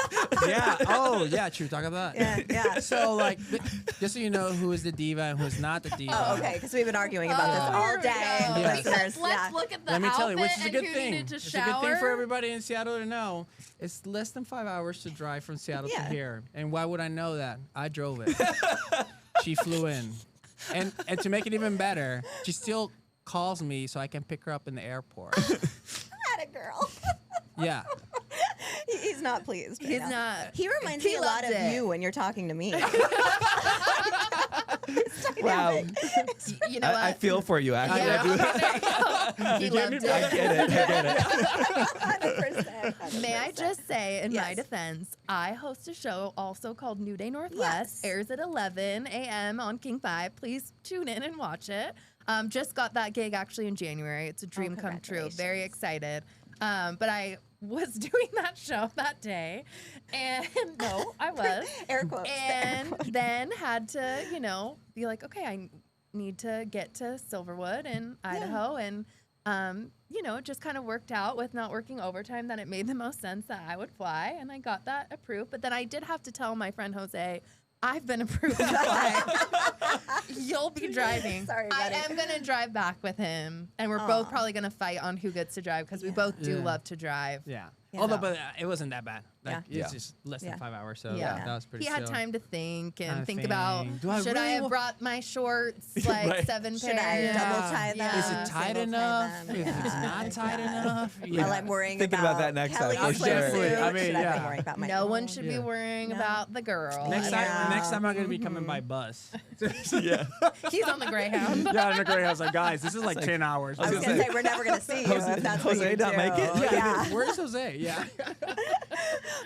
Yeah. Oh, yeah. True. Talk about that. Yeah. So, like, just so you know who is the diva and who is not the diva. Oh, okay, because we've been arguing about this all here we day. go. The Yeah. listeners, Let's look at the Let me tell you, which outfit is a and good who thing. needed to It's a good thing for shower. everybody in Seattle to know. It's less than 5 hours to drive from Seattle to here. And why would I know that? I drove it. She flew in. And to make it even better, she still calls me so I can pick her up in the airport. Had a girl. Yeah. He's not pleased. right He's now. not. He reminds He me a lot loves of it. you when you're talking to me. Wow. You know what? I feel for you, actually. Yeah. I do. He loved it. I get it. I get it. 100%. May I just say, in my Yes. defense, I host a show also called New Day Northwest. Yes. Airs at 11 a.m. on King 5. Please tune in and watch it. Just got that gig actually in January. It's a dream come true. Very excited. But I was doing that show that day. And no, I was. Air quotes. And then had to, be like, okay, I need to get to Silverwood in Idaho. And, it just kind of worked out with not working overtime that it made the most sense that I would fly. And I got that approved. But then I did have to tell my friend Jose, I've been approved to fly. You'll be driving. Sorry, I buddy. am going to drive back with him. And we're both probably going to fight on who gets to drive because we both do Yeah. love to drive. Yeah. Yeah. Although, but it wasn't that bad. Like, Yeah. it's just less than Yeah. 5 hours. So Yeah. that was pretty He had chill. time to think and Kinda think about, think. Do I should I really have wa- brought my shorts, like Right. 7 Should I pairs? double tie them? Yeah. Is it tight Single tie enough? them? If it's Yeah. not tight enough, While I'm worrying Thinking about that next time, Kelly's for sure. swimsuit, I mean, should I be yeah. worrying about my No one own? should be Yeah. worrying No. about the girl. Next Yeah. time, I'm gonna be coming by bus. Yeah. He's on the Greyhound. Yeah, in the Greyhound. I was like, guys, this is like like- 10 hours. I I was was going gonna to say, we're never going to see you Jose- if that's what Jose you not do. make it? Yeah. Where's Jose? Yeah.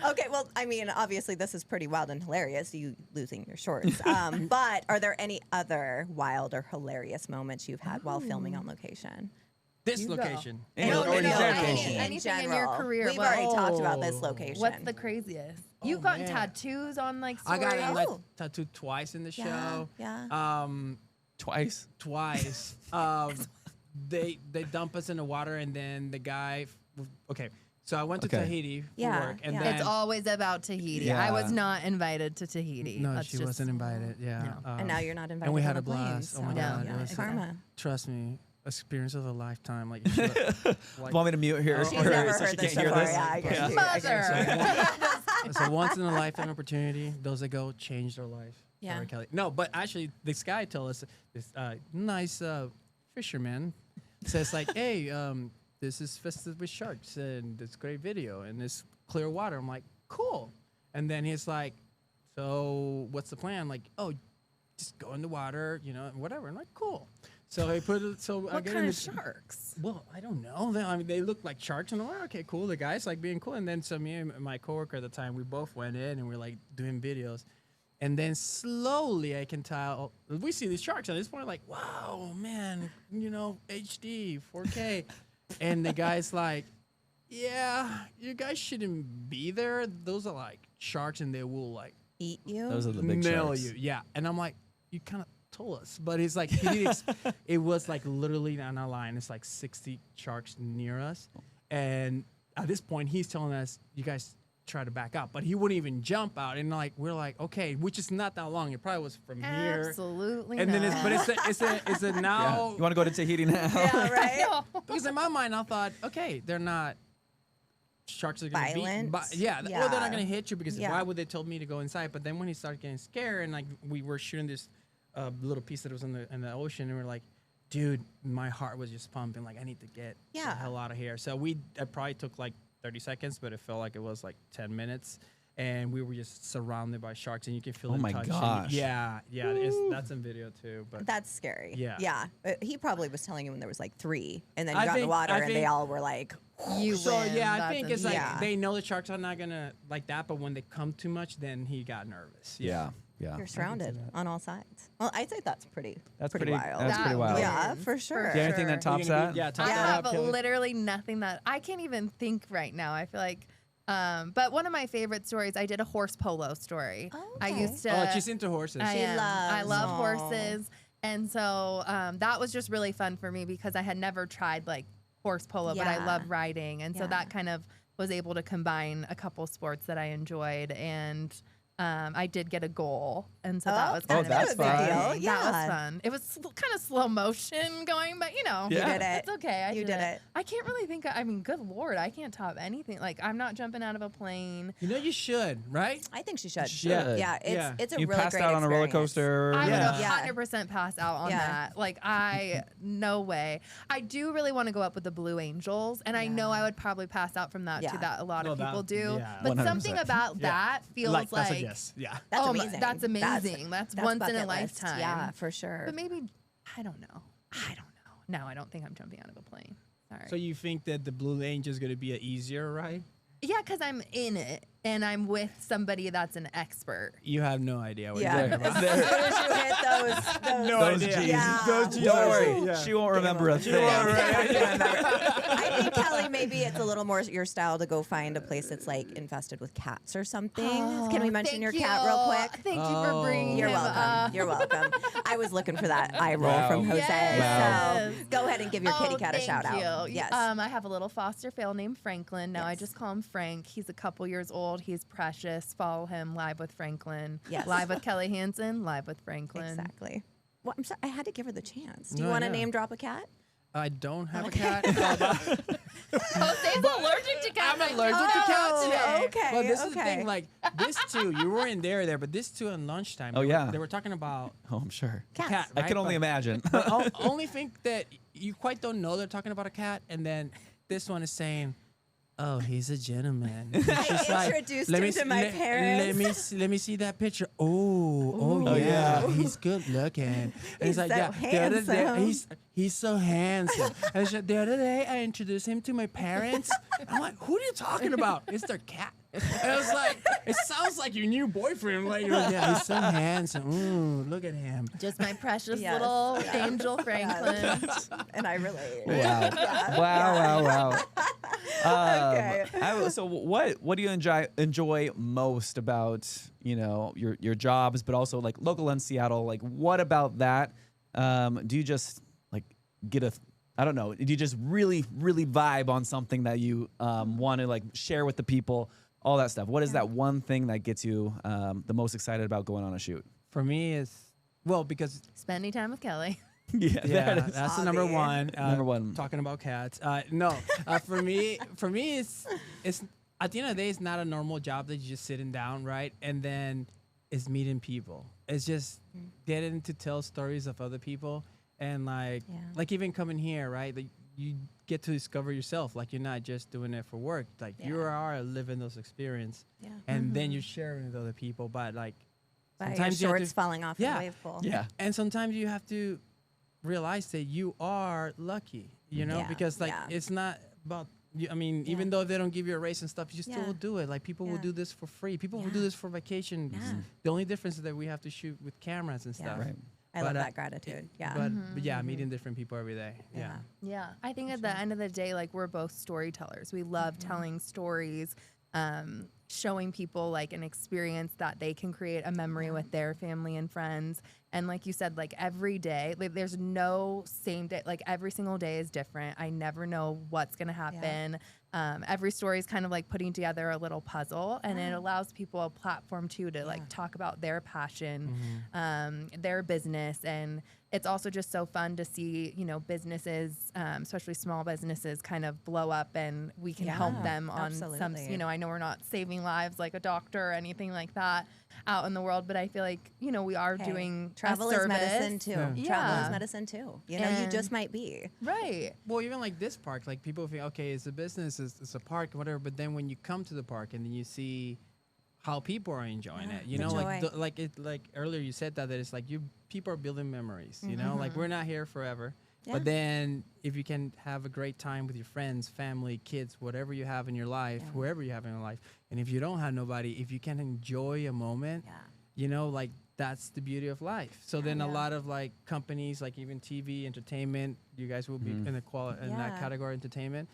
Okay, well, I mean, obviously this is pretty wild and hilarious, you losing your shorts. But are there any other wild or hilarious moments you've had while filming on location? This You go. location. Any- No, or no, any no, location. anything in your general. career. We've What- already talked about this Oh. location. What's the craziest? You've Oh, gotten man. tattoos on like I stories. got like Oh. tattooed twice in the Yeah, show. yeah. Twice. Twice. They dump us in the water, and then the guy. Okay, so I went to Okay. Tahiti for Yeah, work, and yeah. then It's always about Tahiti. I was Yeah. not invited to Tahiti. no, Let's she just- wasn't invited. Yeah, No. And now you're not invited and we on had the a blast. plane, Oh my so, god, yeah, it was karma. trust me, experience of a lifetime. Like, you should- like Want me to mute her? She's or never so heard she this can't hear before. this? Yeah, I guess. Mother. it's a once in a lifetime opportunity. Those that go change their life. Yeah. Sorry, Kelly. No, but actually, this guy told us, this nice fisherman says like, hey, this is Festive with Sharks, and it's great video, and it's clear water. I'm like, cool. And then he's like, so what's the plan? Like, oh, just go in the water, you know, whatever. I'm like, cool. So I put it. So I What get kind in of the, sharks? Well, I don't know. I mean, they look like sharks, and I'm like, okay, cool. The guy's like being cool. And then so me and my coworker at the time, we both went in and we're like doing videos. And then slowly I can tell, we see these sharks at this point, like, wow, man, you know, HD, 4K. And the guy's like, yeah, you guys shouldn't be there. Those are like sharks, and they will like Eat you? Those are the big nail sharks. you. Yeah. And I'm like, you kind of told us. But he's like, it was like literally on our line. It's like 60 sharks near us. And at this point, he's telling us, you guys try to back up. But he wouldn't even jump out. And like, we're like, okay, which is not that long. It probably was from here. Absolutely And not. then it's a Yeah. now. You want to go to Tahiti now? Yeah, right? No. Because in my mind, I thought, okay, they're not. Sharks are going to Violent? be, yeah, Yeah. well, they're not going to hit you because Yeah. why would they tell me to go inside? But then when he started getting scared and like we were shooting this little piece that was in the ocean, and we're like, dude, my heart was just pumping. Like, I need to get the Yeah. hell out of here. So it probably took like 30 seconds, but it felt like it was like 10 minutes. And we were just surrounded by sharks, and you can feel Oh them my touching. gosh. Yeah, that's in video too. But That's scary. Yeah. Yeah. He probably was telling you when there was like 3, and then you I got in the think- water, I and they think- all were like, You so win. yeah, I That's think it's like Yeah. they know the sharks are not gonna like that, but when they come too much, then he got nervous. Yeah. Yeah. you're surrounded on all sides. Well, I think that's pretty pretty. wild. That's pretty That wild. Yeah, wins, for sure. Do you have anything sure. that tops You're gonna that? be- yeah, top I that have up, Kelly. literally nothing that I can't even think right now. I feel like, but one of my favorite stories, I did a horse polo story. Oh, I okay. used to. Oh, she's into horses. I She am. I loves- love Aw. horses, and so that was just really fun for me because I had never tried like horse polo, but I Yeah. love riding, and so Yeah. that kind of was able to combine a couple sports that I enjoyed, and I did get a goal, and so that Oh, was that's kind of that's a big fun. deal. That Yeah. was fun. It was kind of slow motion going, but you know, You Yeah. did it. it's okay. I You did it. I can't really think. I mean, good lord, I can't top anything. Like, I'm not jumping out of a plane. You know you should, right? I think she should. should. Yeah, Yeah. it's a You really passed great out on a roller experience. coaster. I Yeah. would 100% pass out on Yeah. that. Like, no way. I do really want to go up with the Blue Angels, and I know Yeah. I would probably pass out from that Yeah. too. That a lot No, of that- people do. yeah. But 100%. something about Yeah. that feels like, that's a yes. Yeah. That's oh my- amazing. that's amazing. That's once in a bucket list. lifetime. Yeah, for sure. But maybe, I don't know. No, I don't think I'm jumping out of a plane. Sorry. So you think that the Blue Angel is going to be an easier ride? Yeah, because I'm in it and I'm with somebody that's an expert. You have no idea what Yeah. you're talking As about. soon as you hit those No Those idea. G's. Yeah. Those G's Don't are- worry. yeah. She won't remember a thing. I think, Kelly, maybe it's a little more your style to go find a place that's like infested with cats or something. Can we mention your Thank cat you. real quick? Thank you Oh. for bringing You're him welcome. up. You're welcome. I was looking for that eye roll Wow. from Jose. Wow. So go ahead and give your kitty Oh, cat a shout thank out. you. Yes. I have a little foster fail named Franklin. Now I Yes. just call him Frank. He's a couple years old. He's precious. Follow him live with Franklin. Yes. Live with Kelly Hansen. Live with Franklin. Exactly. Well, I'm sorry. I had to give her the chance. Do you No, want to yeah. name drop a cat? I don't have a cat. Jose's allergic to cats. I'm allergic to cats. Oh, Yeah. okay, But this is the okay. thing, like this two, you weren't there, but this two on lunchtime. Oh, they were- yeah. They were talking about Oh, I'm sure. Cats. cat. I right? can only But- imagine. But only think that you quite don't know they're talking about a cat, and then this one is saying, "Oh, he's a gentleman." It's just introduced him to my parents." Let me see that picture. Oh, Oh, yeah, yeah. he's good looking. And He's so the other day, handsome. he's so handsome. And so the other day, I introduced him to my parents. I'm like, who are you talking about? It's their cat. And I was like, it sounds like your new boyfriend. Like, you're like, yeah, he's so handsome. Ooh, look at him. Just my precious Yes. little angel Franklin. And I relate. Wow. Yeah. Wow. Okay. So what do you enjoy most about your jobs, but also like local in Seattle? Like, what about that? Do you just like get I don't know. Do you just really vibe on something that you want to like share with the people? All that stuff. What is that one thing that gets you the most excited about going on a shoot? For me, it's because Spending time with Kelly. Yeah, yeah, that is. that's the number Hobby. one. Number one. Talking about cats. No, for me, it's at the end of the day, it's not a normal job that you're just sitting down, right? And then is meeting people. It's just getting to tell stories of other people, and like even coming here, right? Like you get to discover yourself. Like you're not just doing it for work. Like you are living those experience, and then you're sharing with other people. But like By your sometimes you have shorts to, falling off yeah, the wave pool. Yeah. and sometimes you have to realize that you are lucky, you know, Yeah, because like yeah. it's not about you. I mean, even though they don't give you a raise and stuff, you still Yeah. will do it. Like people will Yeah. do this for free. People will do Yeah. this for vacations. Yeah. The only difference is that we have to shoot with cameras and Yeah. stuff. Right. I love But, that gratitude. Yeah. But yeah, meeting different people every day. Yeah. Yeah, I think at the end of the day, like we're both storytellers. We love telling stories, showing people like an experience that they can create a memory with their family and friends. And like you said, like every day, like there's no same day. Like every single day is different. I never know what's gonna happen. Every story is kind of like putting together a little puzzle, and it allows people a platform too to like talk about their passion, their business, and it's also just so fun to see, you know, businesses, especially small businesses, kind of blow up, and we can help them on some, absolutely. you know, I know we're not saving lives like a doctor or anything like that out in the world, but I feel like, you know, we are Hey, doing travel a is service. medicine too. Travel Yeah. is medicine too. You know, you And- just might be. Right. Well, even like this park, like people think, okay, it's a business, it's a park, whatever. But then when you come to the park and then you see how people are enjoying it, you the know, like joy. like earlier you said that it's like people are building memories. You know, like we're not here forever. Yeah. But then if you can have a great time with your friends, family, kids, whatever you have in your life, whoever you have in your life, and if you don't have nobody, if you can enjoy a moment, you know, like that's the beauty of life. So then a lot of like companies, like even TV, entertainment, you guys will be in the in that Yeah. category, entertainment.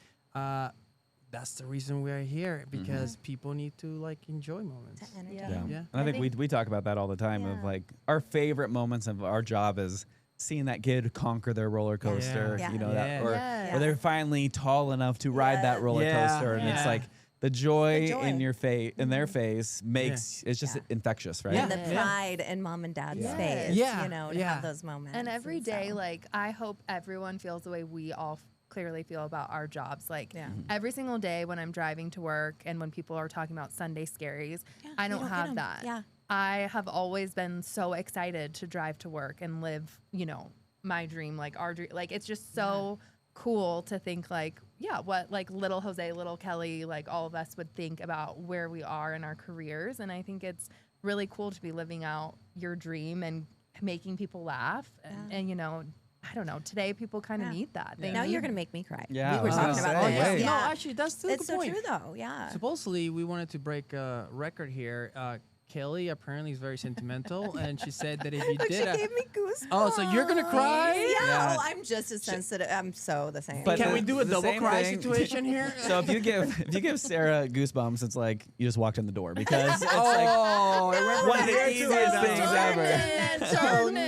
That's the reason we are here, because people need to like enjoy moments. Yeah. Yeah. And I think we talk about that all the time of Yeah. like our favorite moments of our job is seeing that kid conquer their roller coaster, Yeah. you know, Yeah. that, or, Yes. or they're finally tall enough to ride that roller Yeah. coaster. And it's Yeah. like the joy, The joy. in your face, in their face makes, it's just Yeah. infectious, right? Yeah. And the pride in mom and dad's Yeah. face, Yeah. you know, to Yeah. have those moments. And every day, so- like I hope everyone feels the way we all clearly feel about our jobs. Like Yeah. every single day when I'm driving to work and when people are talking about Sunday scaries, Yeah, I you don't get have 'em. that. Yeah. I have always been so excited to drive to work and live, you know, my dream, like our dream. Like it's just so cool to think like, yeah, what like little Jose, little Kelly, like all of us would think about where we are in our careers. And I think it's really cool to be living out your dream and making people laugh. And you know, I don't know, today people kind of Yeah. need that. They Now need- you're going to make me cry. Yeah, We I were was talking gonna about say, this. wait. No, Yeah. actually, that's still It's the so point. true though. Yeah. Supposedly, we wanted to break a record here. Kelly apparently is very sentimental, and she said that if you Look, she did, gave me goosebumps. Oh, so you're gonna cry? Yeah. Yeah. Oh, I'm just as sensitive. I'm so the same. But can the- we do a the double same cry thing- situation here? So if you give Sarah goosebumps, it's like you just walked in the door because it's like Oh, it went one from of the here to easiest there. things ever. oh Turn no!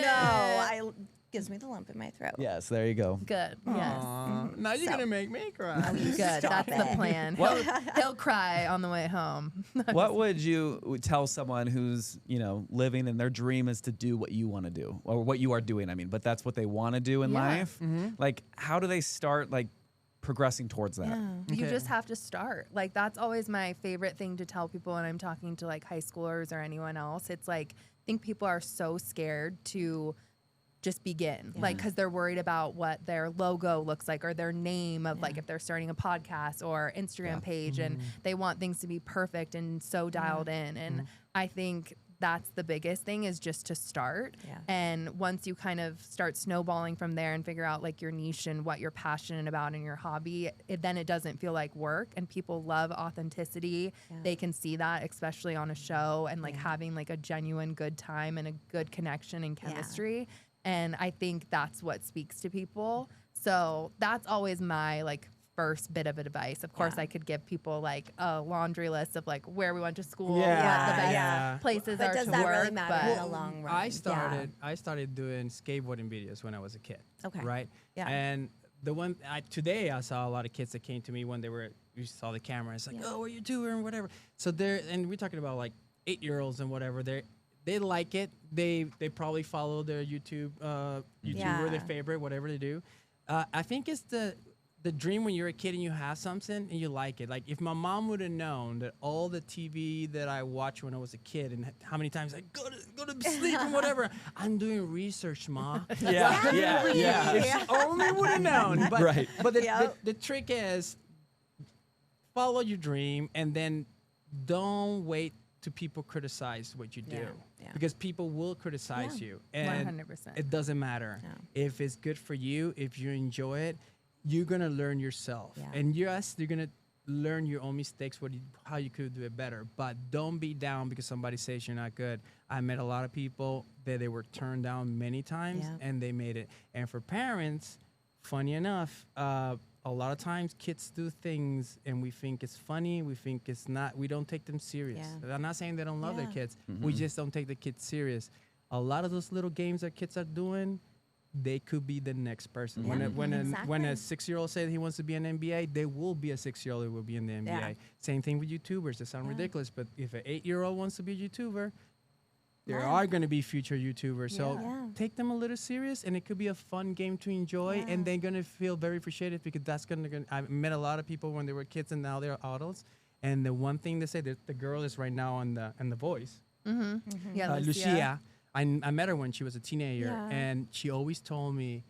it. Gives me the lump in my throat. Yes, there you go. Good. Yes. Aw, now you're So- gonna make me cry. Good. Stop That's the it. plan. What- He'll cry on the way home. What would you tell someone who's, you know, living and their dream is to do what you want to do or what you are doing, I mean, but that's what they want to do in Yeah. life? Like, how do they start, like, progressing towards that? You Okay. just have to start. Like that's always my favorite thing to tell people when I'm talking to like high schoolers or anyone else. It's like I think people are so scared to just begin, like because they're worried about what their logo looks like or their name of like if they're starting a podcast or Instagram page and they want things to be perfect and so dialed in. And I think that's the biggest thing is just to start. Yeah. And once you kind of start snowballing from there and figure out like your niche and what you're passionate about and your hobby, then it doesn't feel like work. And people love authenticity. They can see that, especially on a show and like having like a genuine good time and a good connection and chemistry. And I think that's what speaks to people. So that's always my like first bit of advice. Of course, I could give people like a laundry list of like where we went to school, what the best Yeah. places But are does to that work. really matter but in the long run? I started doing skateboarding videos when I was a kid. Okay. Right. Yeah. And the one today I saw a lot of kids that came to me when we saw the camera. It's like, oh, what are you doing or whatever. So and we're talking about like 8-year-olds and whatever. They like it. They probably follow their YouTuber, their favorite, whatever they do. I think it's the dream when you're a kid and you have something and you like it. Like if my mom would have known that all the TV that I watched when I was a kid and how many times I go to sleep and whatever, I'm doing research, Ma. Yeah. If she only would have known. But, Right. But the trick is follow your dream and then don't wait to people criticize what you do. Yeah. Because people will criticize you. And 100%. it doesn't matter. No. If it's good for you, if you enjoy it, you're gonna learn yourself. Yeah. And yes, you're gonna learn your own mistakes, how you could do it better. But don't be down because somebody says you're not good. I met a lot of people that they were turned down many times Yeah. and they made it. And for parents, funny enough, a lot of times kids do things and we think it's funny, we think it's not, we don't take them serious. Yeah. I'm not saying they don't love their Yeah. kids. We just don't take the kids serious. A lot of those little games that kids are doing, they could be the next person. Yeah. When a Exactly. 6-year-old says he wants to be an NBA, there will be a 6-year-old who will be in the NBA. Yeah. Same thing with YouTubers. They sound Yeah. ridiculous, but if an 8-year-old wants to be a YouTuber, there Yeah. are going to be future YouTubers. So Yeah. take them a little serious, and it could be a fun game to enjoy, Yeah. and they're going to feel very appreciated because that's going to. I met a lot of people when they were kids, and now they're adults. And the one thing they say, that the girl is right now on The Voice. Yeah, Lucia. I met her when she was a teenager, Yeah. and she always told me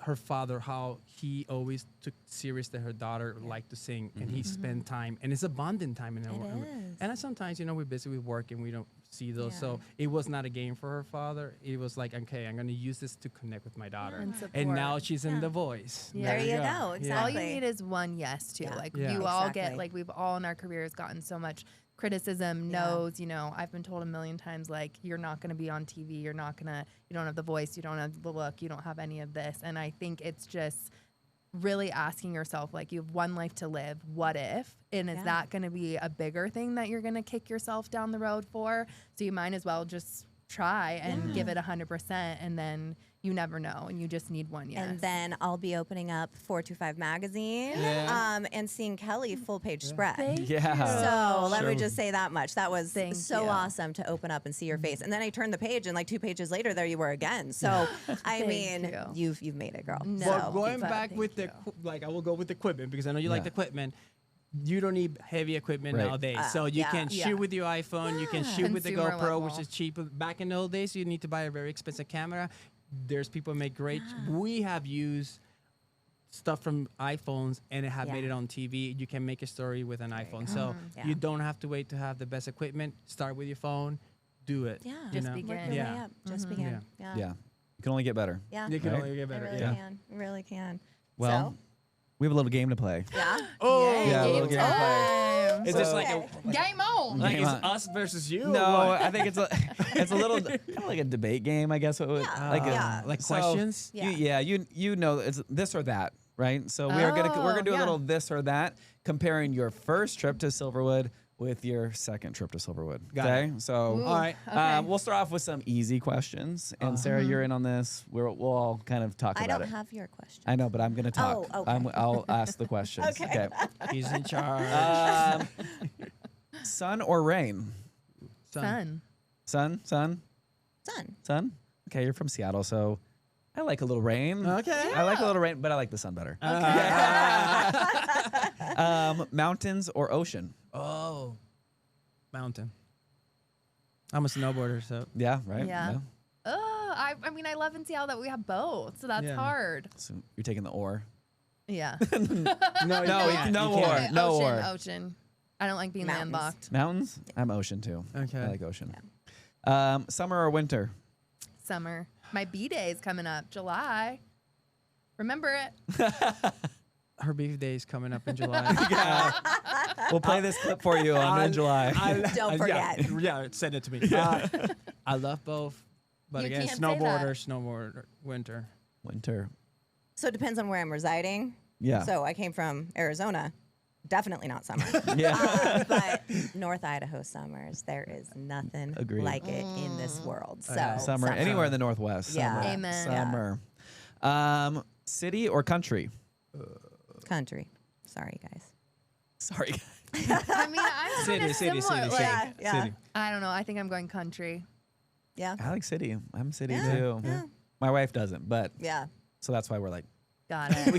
her father, how he always took serious that her daughter liked to sing, and he spent time, and it's a bonding time. It is. And sometimes, we're busy with work and we don't see those. Yeah. So it was not a game for her father. It was like, okay, I'm going to use this to connect with my daughter. And And now support. she's in The Voice. Yeah. There you go. Yeah. Exactly. All you need is one yes too. Yeah. Like Yeah. you all Exactly. get, like we've all in our careers gotten so much criticism, Yeah. no's, I've been told a million times, like, you're not going to be on TV. You don't have the voice. You don't have the look. You don't have any of this. And I think it's just really asking yourself, like, you have one life to live. What if? And is Yeah. that going to be a bigger thing that you're going to kick yourself down the road for? So you might as well just try and give it 100%. And then you never know. And you just need one yes. And then I'll be opening up 425 magazine and seeing Kelly full page spread. Thank Yeah. So let me Sure. just say that much. That was Thank so you. awesome to open up and see your face. And then I turned the page, and like 2 pages later, there you were again. So I Thank mean, you. you've made it, girl. No. Well, So, going but back thank with you. I will go with the equipment because I know you like the equipment. You don't need heavy equipment Right. nowadays. So you yeah. can Yeah. shoot with your iPhone. You can shoot with the Consumer GoPro, which level. is cheap. Back in the old days, you need to buy a very expensive camera. There's people who make great. We have used stuff from iPhones and it have made Yeah. it on TV. You can make a story with an iPhone. So Yeah. you don't have to wait to have the best equipment. Start with your phone. Do it. Yeah. you Just know? begin. Work your way Yeah. up. Just begin. Yeah. Yeah. You can only get better. Yeah. You can Right. only get I better. really Yeah. can. I really can. Well, So, we have a little game to play. yeah. Oh, Yeah, a little game game to play. time. Is this like Okay. a Game on. like Game it's on. us versus you? or No, what? I think it's a little kind of like a debate game, I guess. It would, Yeah. like Yeah. Like so questions? Yeah. you know it's this or that, right? So we're gonna do a yeah. little this or that, comparing your first trip to Silverwood with your second trip to Silverwood. Got okay, so All right. we'll start off with some easy questions, and Sarah, you're in on this. We'll all kind of talk I about don't it. have your question. I know, but I'm gonna talk. Oh, okay. I'll ask the questions. Okay. He's in charge. Sun or rain? Fun. Sun. Son. Okay, you're from Seattle, so I like a little rain. Okay. I like a little rain, but I like the sun better. Mountains or ocean? Oh, mountain. I'm a snowboarder, so Yeah, right? Yeah. I mean, I love in Seattle that we have both, so that's Yeah. hard. So you're taking the oar. Yeah. no, you No, can't. no You more. can't. Okay, No ocean, war. ocean. I don't like being Mountains. landlocked. Mountains? I'm ocean too. Okay. I like ocean. Summer or winter? Summer. My B-day is coming up, July. Remember it. Her birthday is coming up in July. We'll play this clip for you in July. Don't forget. Yeah, send it to me. I love both, but You again, can't say snowboarder, winter. Winter. So it depends on where I'm residing. Yeah. So I came from Arizona. Definitely not summer. Yeah. But North Idaho summers, there is nothing Agreed. like it in this world. So Summer. Anywhere in the Northwest. Yeah. Summer. Amen. Summer. City or country? country. Sorry, guys. Sorry. I mean, I'm City, kind of city, similar. city, Like, Yeah, yeah. City. I don't know. I think I'm going country. Yeah. I like city. I'm city Yeah, too. yeah. My wife doesn't, but Yeah. so that's why we're like Got it. We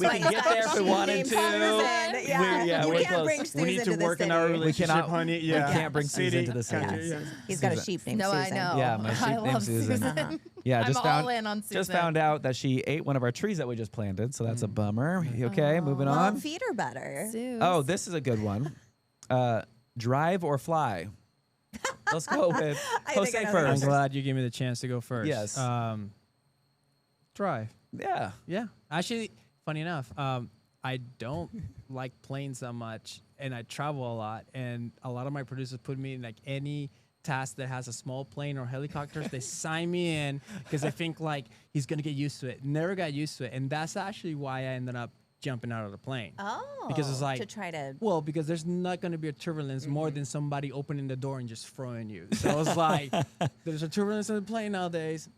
can get there if we wanted to. Yeah, we're you can't close. bring We Susan need to to the work in our city. relationship, cannot- honey. we Yeah. can't bring Susan to the city. Yeah. He's got a sheep named No, Susan. I know. Yeah, my I sheep named love Susan. Uh-huh. Yeah, I'm just all found in on Susan. just found out that she ate one of our trees that we just planted, so that's a bummer. Okay, moving Well, on. feed her better. Zeus. Oh, this is a good one. Drive or fly? Let's go with I think I Jose know the I'm first. glad you gave me the chance to go first. Yes. Drive. Yeah. Yeah. Actually, funny enough, I don't like planes that much, and I travel a lot. And a lot of my producers put me in like any task that has a small plane or helicopters. They sign me in because I think like he's gonna get used to it. Never got used to it, and that's actually why I ended up jumping out of the plane. Oh, Because it's like to try to. Well, because there's not going to be a turbulence more than somebody opening the door and just throwing you. So it's like, there's a turbulence in the plane nowadays.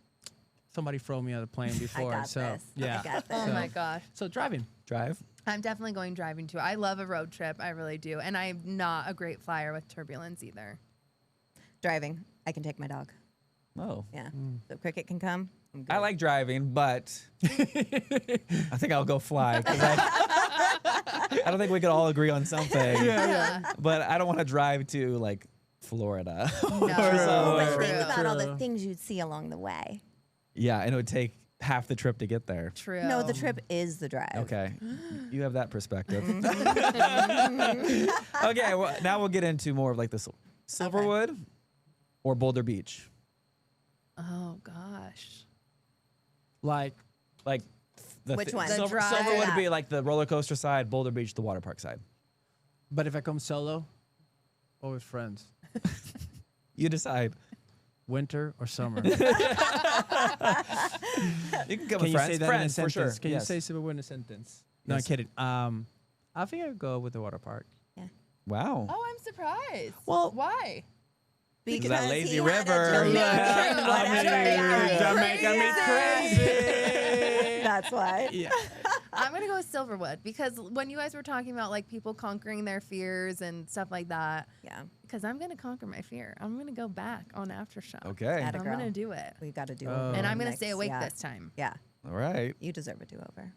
Somebody throw me out of the plane before. I got so this. yeah. I got this. Oh my gosh. So driving. Drive. I'm definitely going driving too. I love a road trip. I really do. And I'm not a great flyer with turbulence either. Driving. I can take my dog. Oh. Yeah. So Cricket can come. I'm good. I like driving, but I think I'll go fly. 'Cause I don't think we could all agree on something. Yeah. But I don't want to drive to like Florida. No. But somewhere. think about all the True. things you'd see along the way. Yeah, and it would take half the trip to get there. True. No, the trip is the drive. Okay, you have that perspective. Mm-hmm. Okay, well, now we'll get into more of like this Silverwood or Boulder Beach. Oh gosh. Like, Like Which one? The drive. Silverwood would be like the roller coaster side, Boulder Beach the water park side. but if I come solo or with friends, You decide. winter or summer? You can come Can with you friends. say that Friends in a for sentence? sure. Can Yes. you say Silverwood in a sentence? No, I'm Yes. kidding. I think I would go with the water park. Wow. Oh, I'm surprised. Well- why? Because that lazy he had a river. Jamaican Yeah. whatever. Jamaica me crazy. That's why. Yeah. I'm gonna go with Silverwood because when you guys were talking about like people conquering their fears and stuff like that, Yeah. because I'm gonna conquer my fear. I'm gonna go back on Aftershock. Okay. Atta I'm girl. gonna do it, We got to do Oh. it. and I'm gonna Next, stay awake yeah. this time. Yeah. All right. You deserve a do-over.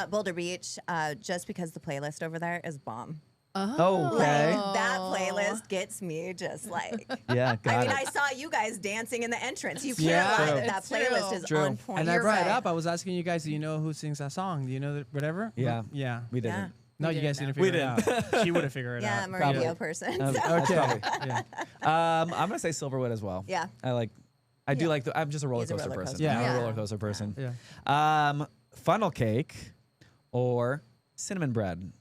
Boulder Beach, just because the playlist over there is bomb. Oh, okay. Like, that playlist gets me just like. Yeah, got I mean, it. I saw you guys dancing in the entrance. You can't Yeah. lie True. that that It's playlist true. is True. on point. And I You're brought it right. up. I was asking you guys, do you know who sings that song? Do you know whatever? Yeah. Yeah. We didn't. Yeah. No, We you guys didn't didn't know. figure We it out. She would have figured it Yeah, out. I'm a Probably. radio person. so- Okay. Yeah. I'm gonna say Silverwood as well. Yeah. I do like I'm just a roller He's a coaster roller person. coaster Yeah, I'm person. a roller coaster person. Yeah. Funnel cake or cinnamon bread.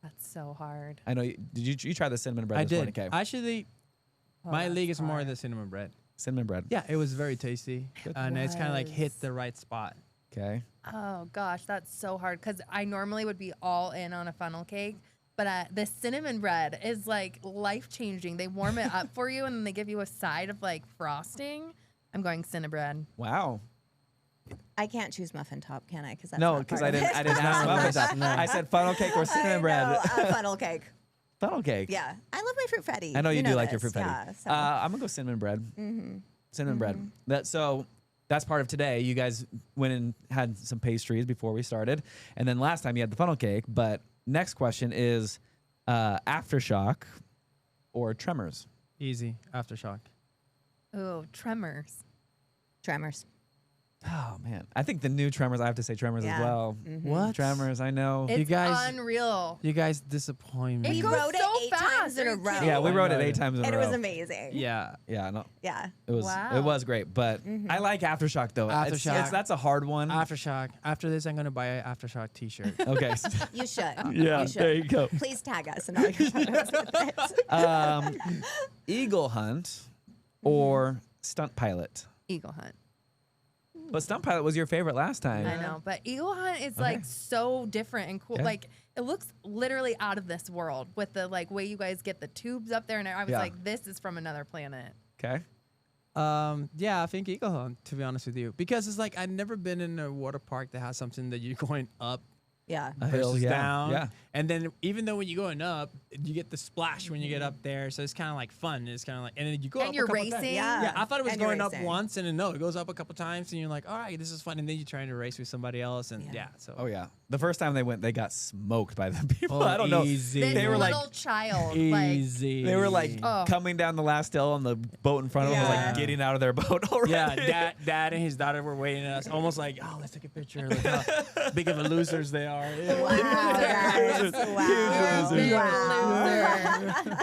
That's so hard. I know. Did you try the cinnamon bread? I this morning, did. Kay? Actually, Oh, my that's league is more hard. the cinnamon bread. Cinnamon bread. Yeah, it was very tasty. And it's kind of like hit was. the right spot. Okay. Oh gosh, that's so hard because I normally would be all in on a funnel cake, but the cinnamon bread is like life changing. They warm it up for you and then they give you a side of like frosting. I'm going cinnamon bread. Wow. I can't choose muffin top, can I? Because No, because I didn't. I didn't ask muffin top. No. I said funnel cake or cinnamon bread. Funnel cake. Funnel cake. Yeah, I love my fruit fatty. I know you do know like your this. fruit fatty. Yeah, so. I'm gonna go cinnamon bread. Cinnamon bread. That's part of today. You guys went and had some pastries before we started, and then last time you had the funnel cake. But next question is Aftershock or Tremors. Easy. Aftershock. Oh, tremors. Tremors. Oh man, I think the new Tremors. I have to say Tremors Yeah. as well. What? Tremors. I know. It's guys- unreal. You guys disappoint It me. We goes wrote so it 8 fast. times in a Are you row. kidding? Yeah, we I wrote it know. 8 times in And a it row. was amazing. Yeah. Yeah, no, Yeah. it was Wow. it was great. But I like Aftershock though. Aftershock. That's a hard one. Aftershock. After this, I'm going to buy an Aftershock t-shirt. Okay. You should. Yeah, You should. there you go. Please tag us in all your photos with it. Eagle hunt or stunt pilot. Eagle hunt. But stunt pilot was your favorite last time. I know, but eagle hunt is like so different and cool. Okay. Like it looks literally out of this world with the like way you guys get the tubes up there, and I was Yeah. like, this is from another planet. Okay. Yeah, I think Eagle Hunt, to be honest with you. Because it's like, I've never been in a water park that has something that you're going up Yeah. A hill, versus yeah. down. Yeah. And then even though when you're going up, you get the splash when you get up there. So it's kind of like fun. It's kind of like, and then you go And up you're a couple times. racing. Yeah, I thought it was And you're going up racing. once, and then no, it goes up a couple times, and you're like, all right, this is fun. And then you're trying to race with somebody else, and yeah. So Oh yeah. The first time they went, they got smoked by the people. Oh, I don't know. easy. This They were like little child. easy. they were like Oh. coming down the last hill, and the boat in front of them was Yeah. like getting out of their boat already. Yeah, dad and his daughter were waiting at us, almost like, oh, let's take a picture. Like how big of a losers they are. Wow, guys. Wow. Big Wow.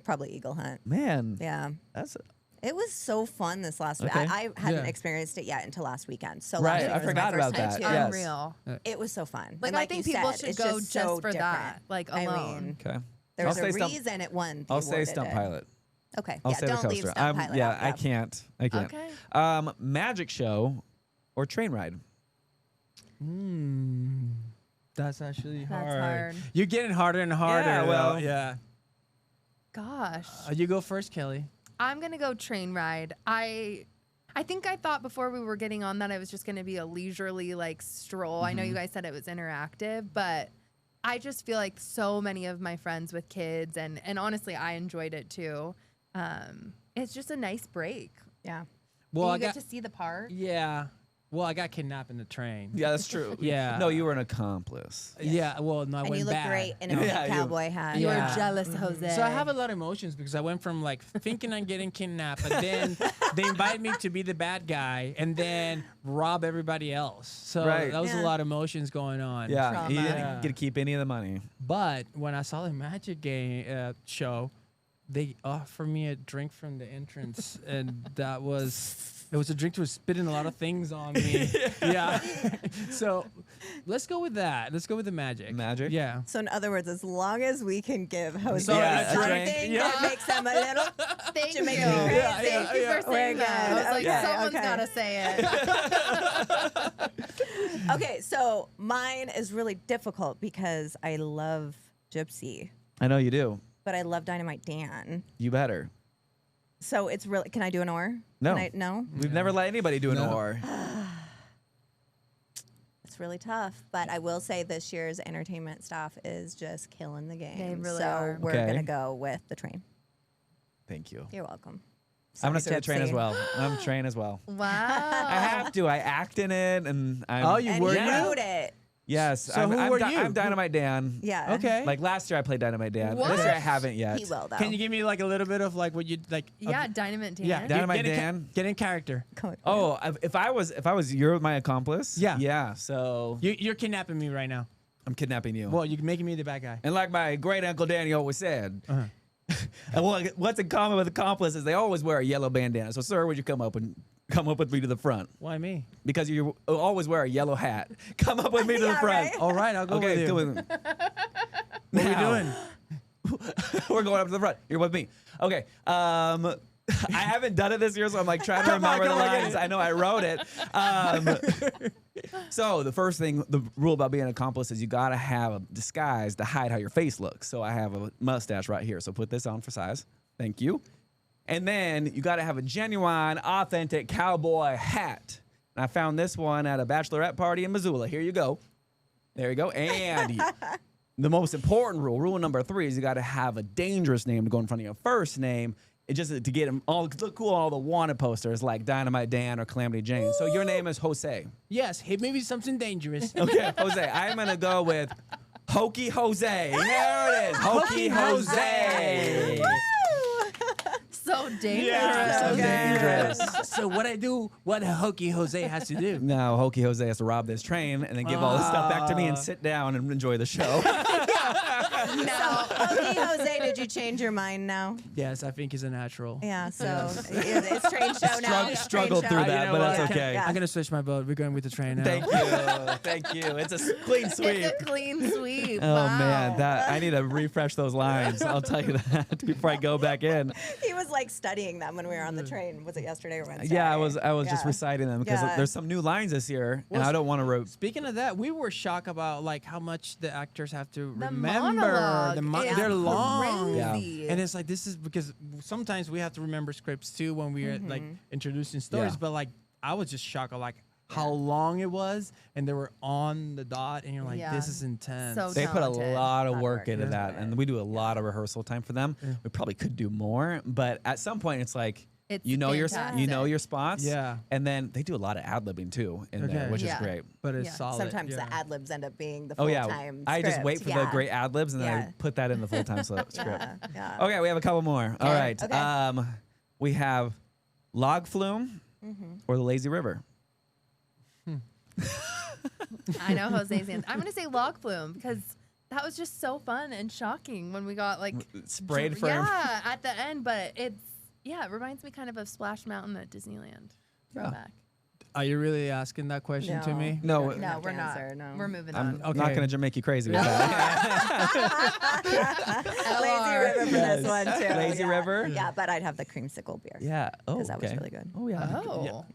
Probably Eagle Hunt. Man, Yeah. that's It was so fun this last week. Okay. I hadn't Yeah. experienced it yet until last weekend. So Right, last week I was my forgot first about time that. too. Yes. Unreal. It was so fun. Like, And I think you people said, should it's go just so for different. that, like, I alone. mean, okay. there's I'll a stay reason it won. the I'll say award it stunt did. pilot. Okay. I'll yeah, stay the don't leave coaster. stunt pilot Yeah, out. I can't. I can't. Okay. Magic show or train ride? That's actually That's hard. hard. You're getting harder and harder. Yeah, well- though. Yeah. Gosh. You go first, Kelly. I'm gonna go train ride. I think I thought before we were getting on that it was just gonna be a leisurely like stroll. I know you guys said it was interactive, but I just feel like so many of my friends with kids and honestly I enjoyed it too. It's just a nice break. Yeah. Well, And I you get got to see the park. yeah. Well, I got kidnapped in the train. Yeah, that's true. Yeah. No, you were an accomplice. Yeah. Well, no, I And went you look bad. great in a Yeah, pink you- cowboy hat. You Yeah. were jealous, Jose. So I have a lot of emotions because I went from like thinking I'm getting kidnapped, but then they invited me to be the bad guy and then rob everybody else. So Right. that was a Yeah. lot of emotions going on. Yeah, Trauma. he didn't Yeah. get to keep any of the money. But when I saw the magic game show, they offered me a drink from the entrance, and it was a drink that was spitting a lot of things on me. Yeah. So let's go with that. Let's go with the magic. Magic? Yeah. So in other words, as long as we can give Jose So, yeah, a something drink. that makes him a little Thank to you. make me crazy. Thank you for We're saying that. I was good. like, Okay, someone's okay. gotta say it. Okay, so mine is really difficult because I love Gypsy, I know you do. but I love Dynamite Dan. You better. So it's really. Can I do an or? No. Can I, no. We've never let anybody do an No. or. It's really tough, but I will say this year's entertainment staff is just killing the game. They really so are. we're Okay. gonna go with the train. Thank you. You're welcome. I'm gonna Sorry, stay train as Gypsy. well. I'm train as well. Wow. I have to. I act in it, and I'm. Oh, you And were he Yeah. wrote it. Yes. So I'm, who I'm, were Di- you? I'm Dynamite Dan. Yeah. Okay. Like last year, I played Dynamite Dan. What? This year, I haven't yet. He will though. Can you give me like a little bit of like what you like? Yeah, Dynamite Dan. Yeah. Dynamite get in Dan? Get in character. Come on. Oh, if I was you're my accomplice. Yeah. Yeah. So You're kidnapping me right now. I'm kidnapping you. Well, you're making me the bad guy. And like my great uncle Danny always said, Uh-huh. and what's in common with accomplices? They always wear a yellow bandana. So, sir, would you come up with me to the front? Why me? Because you always wear a yellow hat. Come up with me to the Yeah, front. right? All right, I'll go Okay, with you. good with What are we Now. doing? We're going up to the front. You're with me. Okay. I haven't done it this year, so I'm like trying to remember the lines. I know I wrote it. So the first thing, the rule about being an accomplice is you got to have a disguise to hide how your face looks. So I have a mustache right here. So put this on for size. Thank you. And then you got to have a genuine, authentic cowboy hat. And I found this one at a bachelorette party in Missoula. Here you go. There you go. And the most important rule number 3, is you got to have a dangerous name to go in front of your first name. It just to get them all look cool on all the wanted posters like Dynamite Dan or Calamity Jane. So your name is Jose. Yes, hit me with something dangerous. Okay, Jose. I'm gonna go with Hokey Jose. There it is. Hokey Jose. So dangerous. Yeah, so dangerous. So what Hokey Jose has to do? Now Hokey Jose has to rob this train and then give all this stuff back to me and sit down and enjoy the show. Now, Hokey Jose, did you change your mind now? Yes, I think he's a natural. Yeah. So it's train show now. It's train Struggled show. through You that, know but what? that's okay. Yeah. I'm gonna switch my boat. We're going with the train now. Thank you. Thank you. It's a clean sweep. It's a clean sweep. Oh Wow. man, that I need to refresh those lines. I'll tell you that before I go back in. He was like studying them when we were on the train. Was it yesterday or Wednesday? Yeah, I was just Yeah. reciting them because Yeah. there's some new lines this year, and I don't want to. Speaking of that, we were shocked about like how much the actors have to The remember. monologue is They're long. crazy. And it's like this is because sometimes we have to remember scripts too when we are like introducing stories. Yeah. But like I was just shocked at like how long it was, and they were on the dot, and you're like, Yeah. this is intense. So They put a talented. lot of Lot of work work into into that, it. and we do a lot of rehearsal time for them. We probably could do more, but at some point, it's like It's you know your fantastic. spots. Yeah. and then they do a lot of ad libbing too in there, Okay. which Yeah. is great. but it's Yeah. solid. Sometimes yeah. the ad libs end up being the Oh full yeah, time. I just wait for the great ad libs and then I Yeah. put that in the full time script. Yeah. Okay, we have a couple more. All right, okay. we have Log Flume or the Lazy River. I know Jose's answer. I'm gonna say log flume because that was just so fun and shocking when we got like Sprayed for yeah at the end. But it reminds me kind of Splash Mountain at Disneyland. Throwback. Are you really asking that question to me? No, You don't No, have we're to not. answer, no. We're moving I'm on. not gonna make you crazy with that. Lazy River for Yes. this one too. Lazy yeah. River? Yeah, but I'd have the creamsicle beer. Yeah. Oh, Because that was okay. really good. Oh yeah. Oh,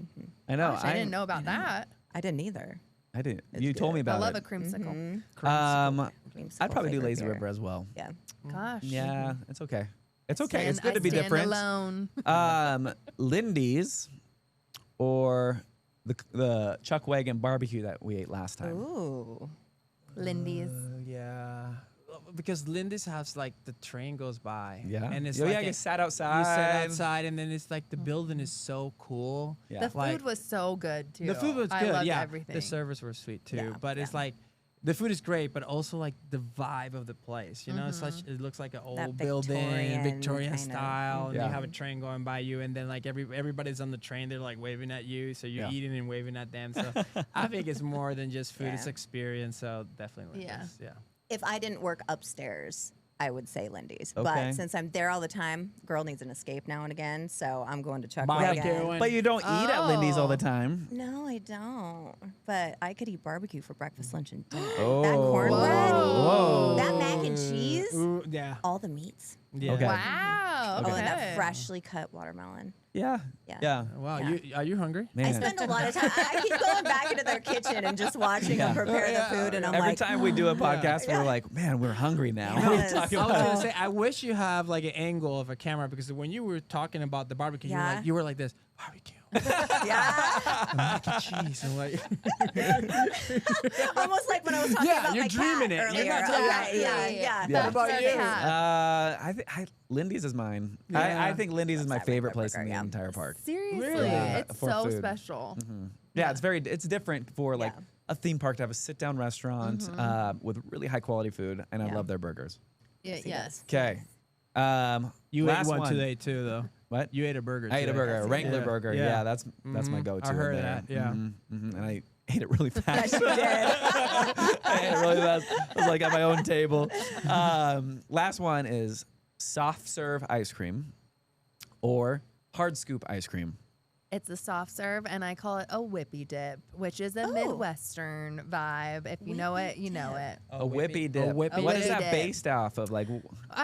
I know. gosh, I didn't know about that. I didn't either. I didn't. It's You told good. me I about love it. a creamsicle. Creamsicle I'd probably do flavored Lazy beer. River as well. Yeah. Gosh. Yeah, it's okay. It's okay. It's Stand- good to be I stand different. Alone. Lindy's or the Chuck Wagon barbecue that we ate last time. Ooh. Lindy's. Yeah. Because Lindy's has like the train goes by. Yeah. And it's oh, like yeah, you sat outside. you sit outside, and then it's like the building is so cool. Yeah. The food Like- was so good too. The food was good. I loved yeah. everything. The servers were sweet too. Yeah, But it's like the food is great, but also like the vibe of the place. You know, it's such it looks like an old building, Victorian kind of- style, and Yeah. you have a train going by you, and then like everybody's on the train, they're like waving at you, so you're Yeah. eating and waving at them. So I think it's more than just food; it's Yeah. experience. So definitely, Yeah. Lindy's, yeah. If I didn't work upstairs, I would say Lindy's. Okay. But since I'm there all the time, girl needs an escape now and again. So I'm going to Chuck Barbecue. Wagon. But you don't eat at Lindy's all the Oh. time. No, I don't. But I could eat barbecue for breakfast, lunch, and dinner. Oh. That cornbread, Whoa. that mac and cheese, Ooh, yeah. all the meats. Yeah. Okay. Wow. Okay. Oh, and that okay. freshly cut watermelon. Yeah. Yeah. Yeah. Wow, Yeah. are you hungry? Man. I spend a lot of time. I keep going back into their kitchen and just watching them prepare the food, and I'm Every like, time we do a podcast, we're like, man, we're hungry now. What are you Yes. talking I was about? gonna say, I wish you have like an angle of a camera because when you were talking about the barbecue, Yeah. you were like this barbecue, yeah, mac and cheese, and like almost like when I was talking Yeah, about you're my dreaming cat it. earlier. You're not Okay, talking- yeah, Yeah. yeah. Yeah. What about That's you? our cat. I Lindy's is mine. Yeah. I think Lindy's is my That's favorite regular place in burger, the yeah. entire park. Seriously, Really? it's For so food. special. Yeah, it's different for like Yeah. a theme park to have a sit-down restaurant with really high quality food, and I Yeah. love their burgers. Yeah, Yes, he yes. Okay. you last ate one today too, though. What? You ate a burger. I ate a today. burger, a Yes, Wrangler yeah. burger. Yeah. Yeah, that's my Mhm. go-to. I heard in there. that, yeah. And I ate it really fast. Yes, you did. I ate it really fast. I was like at my own table. Last one is soft serve ice cream or hard scoop ice cream. It's a soft serve, and I call it a whippy dip, which is a Oh. Midwestern vibe. If you know it, you know it. A whippy dip. A whippy What is dip. that based off of? Like,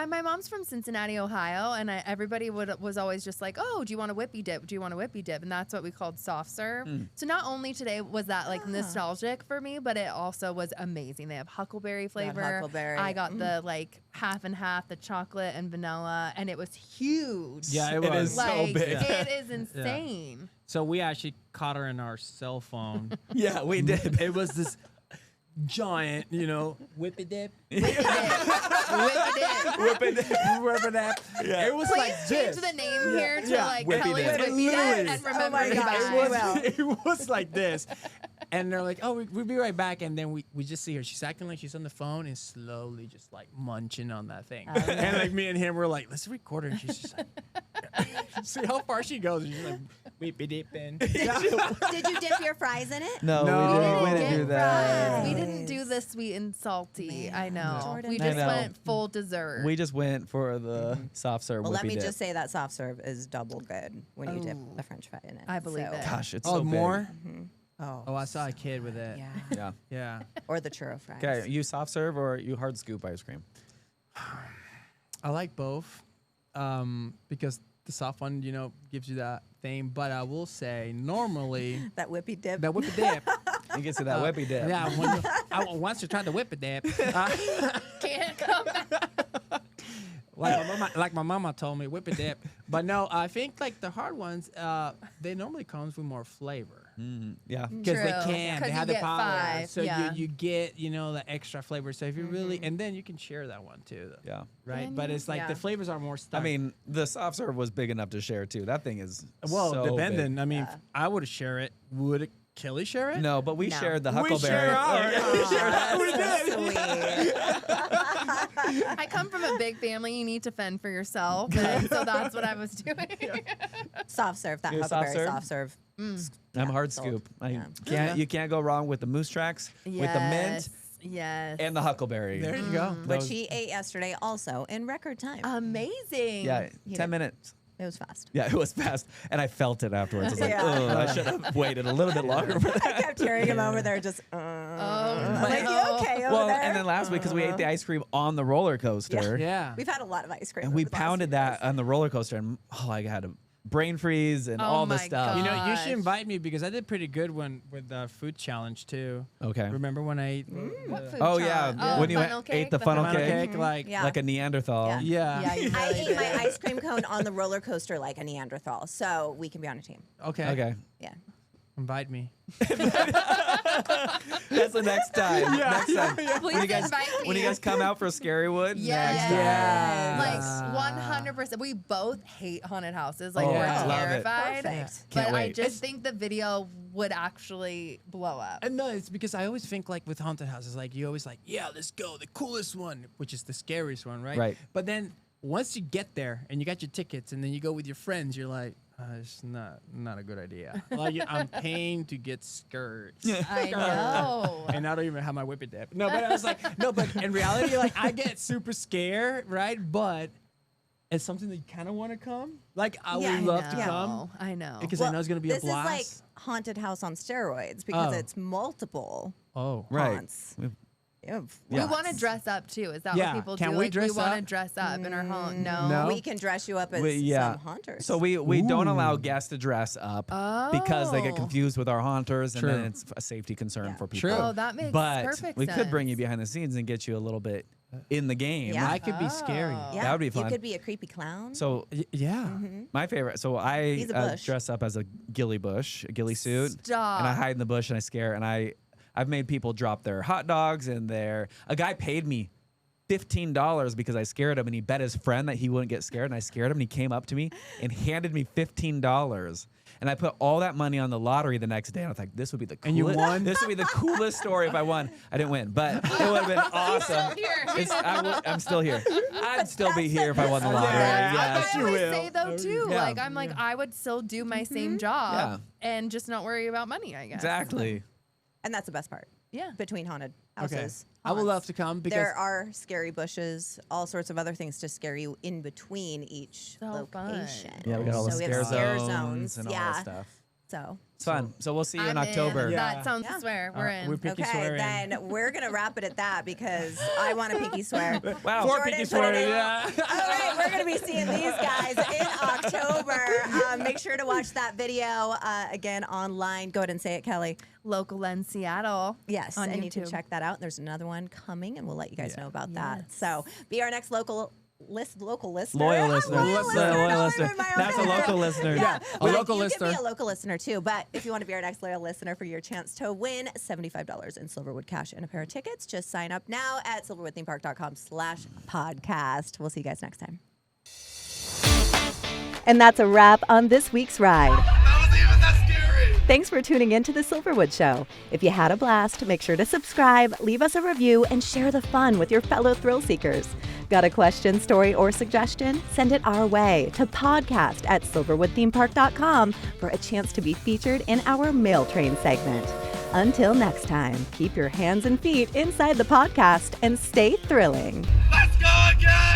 My mom's from Cincinnati, Ohio, and everybody was always just like, "Oh, do you want a whippy dip? Do you want a whippy dip?" And that's what we called soft serve. So not only today was that like nostalgic for me, but it also was amazing. They have huckleberry flavor. huckleberry. I got the like half and half, the chocolate and vanilla, and it was huge. Yeah, it It was is so like big. it is insane. So we actually caught her in our cell phone. yeah, we did. It was this giant, whippy dip. Whippy dip. Whoever that. Yeah. It was Please like change this. the name here to Yeah. like Whippy Kelly's dip. Whippy Literally. Dip and Oh remember my me gosh, by. we will. It was like this. And they're like, oh, we'll be right back. And then we just see her. She's acting like she's on the phone and slowly just like munching on that thing. And like me and him were like, let's record her. And she's just like, see how far she goes. And she's like, whippy dipping. Did you dip your fries in it? No, No. we didn't do that. Fries. We didn't do the sweet and salty. I know. Jordan. We I just know. went full dessert. We just went for the soft serve. Well, let whippy me dip. just say that soft serve is double good when you dip Oh. the French fry in it. I believe it. Gosh, it's Oh, so big. more? Oh, Oh, I saw a kid with it. yeah. Yeah. Yeah. Or the churro fries. Okay, you soft serve or you hard scoop ice cream? I like both because the soft one, gives you that thing. But I will say, normally, That whippy dip. that whippy dip. You get to that whippy dip. Yeah, once you tried the whippy dip. Can't come back. Like my mama told me, whip it dip. But no, I think like the hard ones, they normally comes with more flavor. Yeah. Because they True. can. 'Cause They you have the get power. 5, So yeah. you get, the extra flavor. So if you really, and then you can share that one too. Yeah. Right? Can But you? it's like Yeah. the flavors are more stuck. I mean, the soft serve was big enough to share too. That thing is well, so depending. big. I mean, I would share it. Would Kelly share it? No, but we No. shared the We huckleberry. share ours. We share Aw, ours. We that's did. sweet. I come from a big family. You need to fend for yourself. And so that's what I was doing. Soft serve, that You're a soft huckleberry serve? soft serve. I'm hard sold. scoop. Yeah. You can't go wrong with the moose tracks, with the mint, Yes. and the huckleberry. There you go. Which he ate yesterday also in record time. Amazing. Yeah, You 10 did. minutes. It was fast. Yeah, it was fast, and I felt it afterwards. I was like, Yeah. "Ugh, I should have waited a little bit longer for that." I kept hearing him over there just, Oh, like, no. you okay over Well, there? and then last week, because we ate the ice cream on the roller coaster, Yeah. We've had a lot of ice cream. and we over the last pounded few that days. on the roller coaster, and I had a brain freeze and Oh all the my stuff. You God. know, you should Gosh. invite me because I did pretty good with the food challenge too. Okay. Remember when I ate What food Oh challenge? yeah, when you funnel ate the cake? funnel funnel cake, cake? Like, Yeah. like a Neanderthal. Yeah. yeah. Yeah, you I really ate did. my ice cream cone on the roller coaster like a Neanderthal, so we can be on a team. Okay. Okay, Yeah. Invite me. that's the next time. Next time. Please When you guys, invite me. when you guys come out for Scarywood, Yes. next time. Yeah. Like 100%. We both hate haunted houses. Like Oh, we're yeah. love it. terrified. Perfect. But Can't I wait. just think the video would actually blow up. And no, it's because I always think like with haunted houses, like you always like, yeah, let's go, the coolest one, which is the scariest one, right? Right. But then once you get there and you got your tickets and then you go with your friends, you're like, it's not a good idea. Like I'm paying to get scared. I know. And I don't even have my whip it dip. No, but I was like, no, but in reality, like I get super scared, right? But it's something that you kind of want to come. Like I Yeah, would love to Yeah. come I know. because I know it's gonna be a this blast. is like haunted house on steroids because Oh. it's multiple oh, Right. haunts. We've- Yeah, We lots. want to dress up too. Is that Yeah. what people Can do? we Like dress we want to up? dress up in our home. No. No. We can dress you up as Yeah. some haunters. So we don't allow Ooh. guests to dress up because they get Oh. confused with our haunters, and True. then it's a safety concern Yeah. for people. True. Oh, that makes But perfect we sense. could bring you behind the scenes and get you a little bit in the game. Yeah. I could be scary. Oh. yeah, that would be You fun. could be a creepy clown. So Yeah. my favorite. So I He's a bush. dress up as a ghillie bush, a ghillie suit, Stop. and I hide in the bush and I scare. And I've made people drop their hot dogs and a guy paid me $15 because I scared him, and he bet his friend that he wouldn't get scared, and I scared him, and he came up to me and handed me $15. And I put all that money on the lottery the next day, and I was like, "This would be the coolest. And you won? This would be the coolest story if I won." I didn't win, but it would have been awesome. I'm still here. I'd still be here if I won the lottery. Yeah. Yes. I you always will. say though too, Yeah. like I'm like I would still do my same job and just not worry about money. I guess. Exactly. and that's the best part. Yeah. Between haunted Okay. houses. I would haunts. love to come because There are scary bushes, all sorts of other things to scare you in between each So fun. location. Yeah, we got all the So we scare have scare zones and all yeah. that stuff. So It's fun. So we'll see you in I'm October. Yeah. That sounds Yeah. swear. We're in. we pinky okay, swear in. then we're gonna wrap it at that because I want a pinky swear. Wow. Four Jordan, pinky put it swear. in. Yeah. All right, we're going to be seeing these guys in October. Make sure to watch that video again online. Go ahead and say it, Kelly. Local Lens Seattle. Yes, On and you can YouTube. check that out. There's another one coming, and we'll let you guys Yeah. know about that. Yes. So be our next local listener. Loyal I'm listener. loyal listener. Loyal Don't listener. ruin my own That's a name. local listener. Yeah, a but local you listener. can be a local listener too. But if you want to be our next loyal listener for your chance to win $75 in Silverwood cash and a pair of tickets, just sign up now at silverwoodthemepark.com/podcast. We'll see you guys next time. And that's a wrap on this week's ride. Thanks for tuning in to the Silverwood Show. If you had a blast, make sure to subscribe, leave us a review, and share the fun with your fellow thrill seekers. Got a question, story, or suggestion? Send it our way to podcast@silverwoodthemepark.com for a chance to be featured in our Mail Train segment. Until next time, keep your hands and feet inside the podcast and stay thrilling. Let's go again!